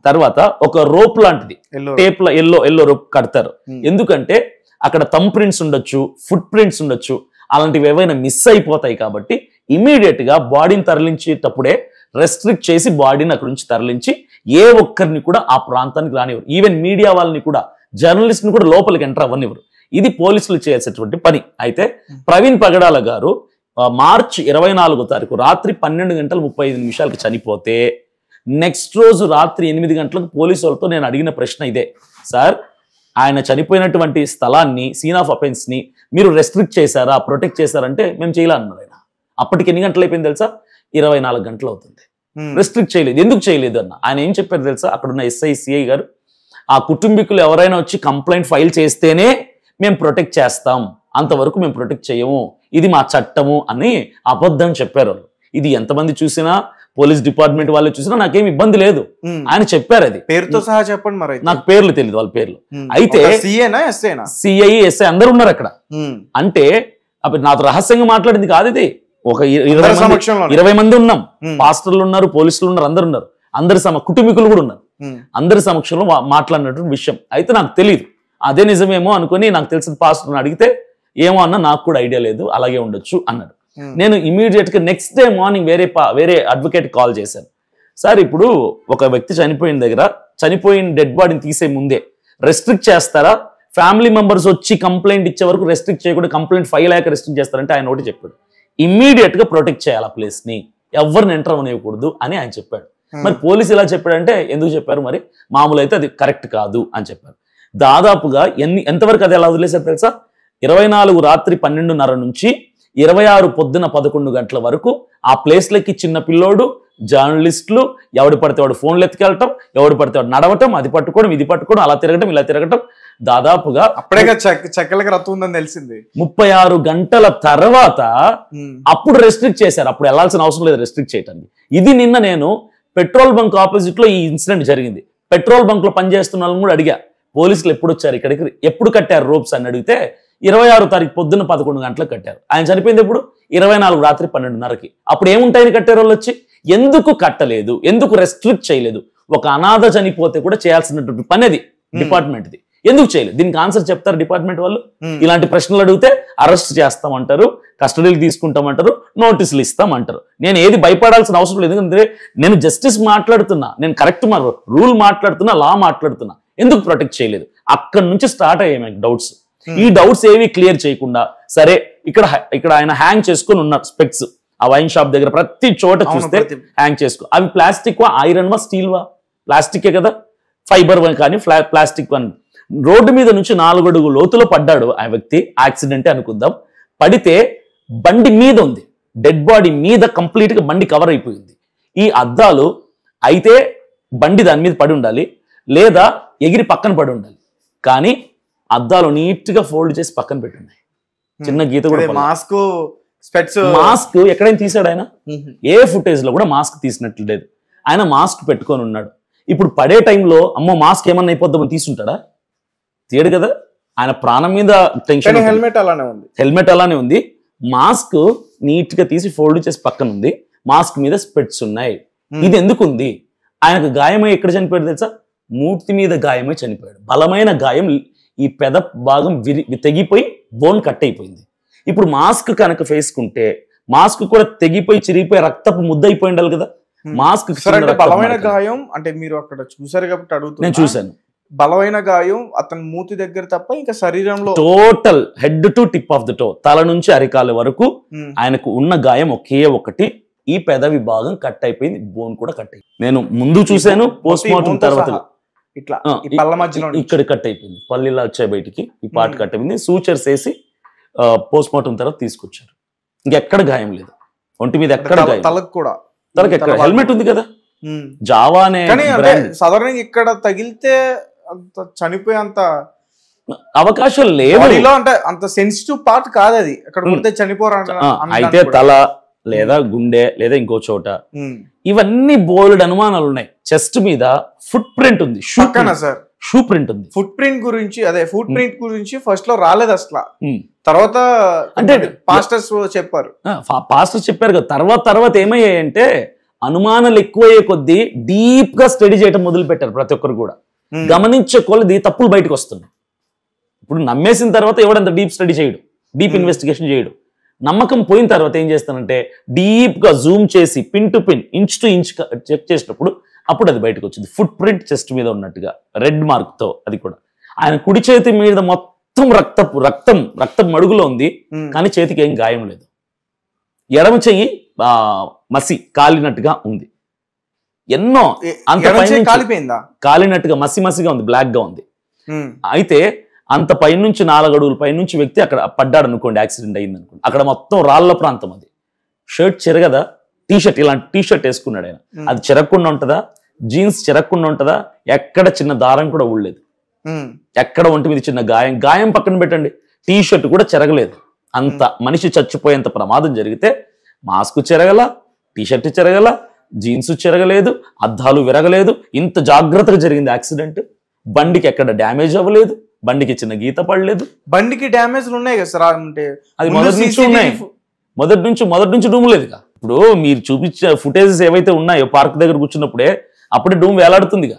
తర్వాత ఒక రోప్ లాంటిది టేప్ లో ఎల్లో రోప్ కడతారు. ఎందుకంటే అక్కడ థంబ్ ప్రింట్స్ ఉండొచ్చు, ఫుట్ ప్రింట్స్ ఉండొచ్చు, అలాంటివి ఏవైనా మిస్ అయిపోతాయి. కాబట్టి ఇమీడియట్ గా బాడీని తరలించేటప్పుడే రెస్ట్రిక్ట్ చేసి బాడీని అక్కడ నుంచి తరలించి ఏ ఒక్కరిని కూడా ఆ ప్రాంతానికి రానివ్వరు. ఈవెన్ మీడియా వాళ్ళని కూడా, జర్నలిస్ట్ ని కూడా లోపలికి ఎంటర్ అవ్వనివ్వరు. ఇది పోలీసులు చేయాల్సినటువంటి పని. అయితే ప్రవీణ్ పగడాల గారు మార్చి 24వ తారీఖు రాత్రి 12:35 చనిపోతే, నెక్స్ట్ రోజు రాత్రి 8 గంటలకు పోలీసు వాళ్ళతో నేను అడిగిన ప్రశ్న ఇదే, సార్ ఆయన చనిపోయినటువంటి స్థలాన్ని, సీన్ ఆఫ్ అఫెన్స్ ని మీరు రెస్ట్రిక్ట్ చేశారా, ప్రొటెక్ట్ చేశారంటే మేము చేయాలన్నారు. ఆయన అప్పటికి ఎన్ని గంటలు అయిపోయింది తెలుసా? 24 గంటలు అవుతుంది. రెస్ట్రిక్ట్ చేయలేదు. ఎందుకు చేయలేదు అన్న ఆయన ఏం చెప్పారు తెలుసా? అక్కడున్న ఎస్ఐ సిఐ గారు, ఆ కుటుంబీకులు ఎవరైనా వచ్చి కంప్లైంట్ ఫైల్ చేస్తేనే మేము ప్రొటెక్ట్ చేస్తాం, అంతవరకు మేము ప్రొటెక్ట్ చేయము, ఇది మా చట్టము అని అబద్ధం చెప్పారు. ఇది ఎంతమంది చూసినా, పోలీస్ డిపార్ట్మెంట్ వాళ్ళు చూసినా నాకేం ఇబ్బంది లేదు, ఆయన చెప్పారు. అది పేరుతో సహా చెప్పండి. మరి నాకు పేర్లు తెలియదు వాళ్ళ పేర్లు. అయితే సిఐ ఎస్ఐ అందరు ఉన్నారు అక్కడ. అంటే అప్పుడు నాతో రహస్యంగా మాట్లాడింది కాదు, ఇది ఒక 20 మంది ఉన్నాం, పాస్టర్లు ఉన్నారు, పోలీసులు ఉన్నారు, అందరు ఉన్నారు, అందరి కుటుంబీకులు కూడా ఉన్నారు, అందరి సమక్షంలో మాట్లాడినటువంటి విషయం. అయితే నాకు తెలియదు, అదే నిజమేమో అనుకుని నాకు తెలిసిన పాస్టర్ని అడిగితే ఏమో అన్న నాకు కూడా ఐడియా లేదు, అలాగే ఉండొచ్చు అన్నాడు. నేను ఇమీడియట్ గా నెక్స్ట్ డే మార్నింగ్ వేరే అడ్వకేట్ కాల్ చేశాను. సార్ ఇప్పుడు ఒక వ్యక్తి చనిపోయిన దగ్గర, చనిపోయిన డెడ్ బాడీని తీసే ముందే రెస్ట్రిక్ట్ చేస్తారా, ఫ్యామిలీ మెంబర్స్ వచ్చి కంప్లైంట్ ఇచ్చే వరకు రెస్ట్రిక్ట్ చేయకుండా కంప్లైంట్ ఫైల్ అయ్యాక రెస్ట్రిక్ట్ చేస్తారంటే ఆయన ఒకటి చెప్పాడు, ఇమ్మీడియట్ గా ప్రొటెక్ట్ చేయాలి ఆ ప్లేస్ ని, ఎవరిని ఎంటర్ అవనివ్వకూడదు అని ఆయన చెప్పాడు. మరి పోలీసు ఇలా చెప్పాడంటే ఎందుకు చెప్పారు? మరి మామూలు అయితే అది కరెక్ట్ కాదు అని చెప్పారు. దాదాపుగా ఎంతవరకు అది ఎలా వదిలేశారు తెలుసా? 24 రాత్రి 12:30 నుంచి 26 పొద్దున 11 గంటల వరకు ఆ ప్లేస్లకి చిన్న పిల్లోడు, జర్నలిస్టులు, ఎవడు పడితే వాడు ఫోన్లు ఎత్తుకెళ్ళటం, ఎవడు పడితే వాడు నడవటం, అది పట్టుకోవడం, ఇది పట్టుకోవడం, అలా తిరగటం, ఇలా తిరగటం. దాదాపుగా అప్పుడే చెక్కలకి రత్తు ఉందని తెలిసింది. 36 గంటల తర్వాత అప్పుడు రెస్ట్రిక్ట్ చేశారు. అప్పుడు వెళ్లాల్సిన అవసరం లేదు రెస్ట్రిక్ట్ చేయడానికి. ఇది నిన్న నేను పెట్రోల్ బంక్ ఆపోజిట్ లో ఈ ఇన్సిడెంట్ జరిగింది. పెట్రోల్ బంక్ లో పనిచేస్తున్న వాళ్ళని కూడా అడిగా, పోలీసులు ఎప్పుడు వచ్చారు ఇక్కడికి, ఎప్పుడు కట్టారు రోప్స్ అని అడిగితే 26వ తారీఖు పొద్దున్న 11 గంటలకు కట్టారు. ఆయన చనిపోయింది ఎప్పుడు? 24 రాత్రి 12:30కి. అప్పుడు ఏముంటాయని కట్టారు వాళ్ళు వచ్చి? ఎందుకు కట్టలేదు, ఎందుకు రెస్ట్రిక్ట్ చేయలేదు? ఒక అనాథ చనిపోతే కూడా చేయాల్సినటువంటి పని అది డిపార్ట్మెంట్ది, ఎందుకు చేయలేదు? దీనికి ఆన్సర్ చెప్తారు డిపార్ట్మెంట్ వాళ్ళు. ఇలాంటి ప్రశ్నలు అడిగితే అరెస్ట్ చేస్తామంటారు, కస్టడీకి తీసుకుంటామంటారు, నోటీసులు ఇస్తామంటారు. నేను ఏది భయపడాల్సిన అవసరం లేదు, ఎందుకంటే నేను జస్టిస్ మాట్లాడుతున్నా, నేను కరెక్ట్ రూల్ మాట్లాడుతున్నా, లా మాట్లాడుతున్నా. ఎందుకు ప్రొటెక్ట్ చేయలేదు? అక్కడి నుంచి స్టార్ట్ అయ్యాయి డౌట్స్. ఈ డౌట్స్ ఏవి క్లియర్ చేయకుండా, సరే ఇక్కడ ఆయన హ్యాంగ్ చేసుకుని ఉన్నారు స్పెక్స్, ఆ వైన్ షాప్ దగ్గర ప్రతి చోట చూస్తే హ్యాంగ్ చేసుకో. అవి ప్లాస్టిక్ వా, ఐరన్ వా, స్టీల్ వా? ప్లాస్టికే కదా, ఫైబర్ కానీ ప్లాస్టిక్ వన్. రోడ్డు మీద నుంచి 4 అడుగు లోతులో పడ్డాడు ఆ వ్యక్తి, యాక్సిడెంటే అనుకుందాం. పడితే బండి మీద ఉంది, డెడ్ బాడీ మీద కంప్లీట్ గా బండి కవర్ అయిపోయింది. ఈ అద్దాలు అయితే బండి దాని మీద పడి ఉండాలి, లేదా ఎగిరి పక్కన పడి ఉండాలి. కానీ అద్దాలు నీట్ గా ఫోల్డ్ చేసి పక్కన పెట్టున్నాయి, చిన్న గీత కూడా. మాస్క్ ఎక్కడైనా తీసాడు ఆయన? ఏ ఫుటేజ్ లో కూడా మాస్క్ తీసినట్లు లేదు. ఆయన మాస్క్ పెట్టుకొని ఉన్నాడు. ఇప్పుడు పడే టైంలో అమ్మో మాస్క్ ఏమన్నా అయిపోద్దామని తీసుంటాడా? తీయడు కదా. ఆయన ప్రాణం మీద టెన్షన్. హెల్మెట్ అలానే ఉంది. మాస్క్ నీట్ గా తీసి ఫోల్డ్ చేసి పక్కన ఉంది. మాస్క్ మీద స్పెట్స్ ఉన్నాయి. ఇది ఎందుకు ఉంది? ఆయనకు గాయమై ఎక్కడ చనిపోయాడు తెలుసా? మూర్తి మీద గాయమై చనిపోయాడు. బలమైన గాయం, ఈ పెద భాగం తెగిపోయి బోన్ కట్ అయిపోయింది. ఇప్పుడు మాస్క్ కనుక వేసుకుంటే మాస్క్ కూడా తెగిపోయి చిరిగిపోయి రక్తపు ముద్ద అయిపోయి ఉండాలి కదా. మాస్క్ బలమైన గాయం అంటే మీరు అక్కడ చూసారు కాబట్టి అడుగుతున్నా. నేను చూశాను. బలమైన గాయం అతని మూతి దగ్గర తప్ప ఇంకా శరీరంలో total head to tip of the to, తల నుంచి అరికాల వరకు ఆయనకు ఉన్న గాయం ఒకే ఒకటి, ఈ పెదవి భాగం కట్ అయిపోయింది, బోన్ కూడా కట్ అయిపోయింది. నేను ముందు చూశాను, పోస్ట్ మార్టం తర్వాత ఇట్లా పళ్ళ మధ్యలో ఇక్కడ కట్ అయిపోయింది, పల్లిలా వచ్చాయి బయటికి, ఈ పార్ట్ కట్ అయిపోయింది. సూచర్స్ వేసి పోస్ట్ మార్టం తర్వాత తీసుకొచ్చారు. ఇంకెక్కడ గాయం లేదు, ఒంటి మీద ఎక్కడ గాయం, తలకు కూడా, తలకు ఎక్కడ, హెల్మెట్ ఉంది కదా జావా అనే. సాధారణంగా ఇక్కడ తగిలితే అంత చనిపోయేంత అవకాశం లేదు, అంటే అంత సెన్సిటివ్ పార్ట్ కాదు అది, అక్కడ ఉంటే చనిపోరా. అయితే తల లేదా గుండె లేదా ఇంకో చోట, ఇవన్నీ బోల్డ్ అనుమానాలు ఉన్నాయి. చెస్ట్ మీద ఫుట్ ప్రింట్ ఉంది, షూ ప్రింట్ ఉంది. ఫుట్ ప్రింట్ గురించి, అదే ఫుట్ ప్రింట్ గురించి ఫస్ట్ లో రాలేదు అసలు, తర్వాత అంటే పాస్టర్స్ చెప్పారు, పాస్టర్స్ చెప్పారు కదా. తర్వాత ఏమయ్యాయంటే అనుమానాలు ఎక్కువయ్యే కొద్దీ డీప్ గా స్టడీ చేయడం మొదలు పెట్టారు ప్రతి ఒక్కరు కూడా. గమనించే కొలది తప్పులు బయటకు వస్తున్నాయి. ఇప్పుడు నమ్మేసిన తర్వాత ఎవడంత డీప్ స్టడీ చేయడు, డీప్ ఇన్వెస్టిగేషన్ చేయడు. నమ్మకం పోయిన తర్వాత ఏం చేస్తానంటే డీప్ గా జూమ్ చేసి pin to pin, inch to inch check చేసినప్పుడు అప్పుడు అది బయటకు వచ్చింది. ఫుట్ ప్రింట్ చెస్ట్ మీద ఉన్నట్టుగా రెడ్ మార్క్ తో. అది కూడా ఆయన కుడి చేతి మీద మొత్తం రక్తం మడుగులో ఉంది, కానీ చేతికి ఏం గాయం లేదు. ఎడమ చెయ్యి మసి కాలినట్టుగా ఉంది, ఎన్నో అంత కాలినట్టుగా మసిగా ఉంది, బ్లాక్ గా ఉంది. అయితే అంత పైనుంచి 4 అడుగుల పైనుంచి వ్యక్తి అక్కడ పడ్డాడు అనుకోండి, యాక్సిడెంట్ అయింది అనుకోండి, అక్కడ మొత్తం రాళ్ల ప్రాంతం. అది షర్ట్ చెరగదా, టీషర్ట్ ఇలాంటి టీషర్ట్ వేసుకున్నాడు ఆయన, అది చెరగకుండా ఉంటుందా, జీన్స్ చెరగకుండా ఉంటుందా, ఎక్కడ చిన్న దారం కూడా ఊడలేదు, ఎక్కడ ఒంటి మీద చిన్న గాయం పక్కన పెట్టండి, టీషర్ట్ కూడా చెరగలేదు. అంత మనిషి చచ్చిపోయేంత ప్రమాదం జరిగితే మాస్క్ చెరగల, టీషర్ట్ చెరగల, జీన్స్ చెరగలేదు, అద్దాలు విరగలేదు, ఇంత జాగ్రత్తగా జరిగింది యాక్సిడెంట్. బండికి ఎక్కడ డ్యామేజ్ అవ్వలేదు, బండికి చిన్న గీత పడలేదు. బండికి డ్యామేజ్లు ఉన్నాయి కదా సార్, అంటే అది మొదటి నుంచి ఉన్నాయి, మొదటి నుంచి డూమ్ లేదుగా. ఇప్పుడు మీరు చూపించే ఫుటేజెస్ ఏవైతే ఉన్నాయో పార్క్ దగ్గర కూర్చున్నప్పుడే అప్పుడే డూమ్ వేలాడుతుందిగా.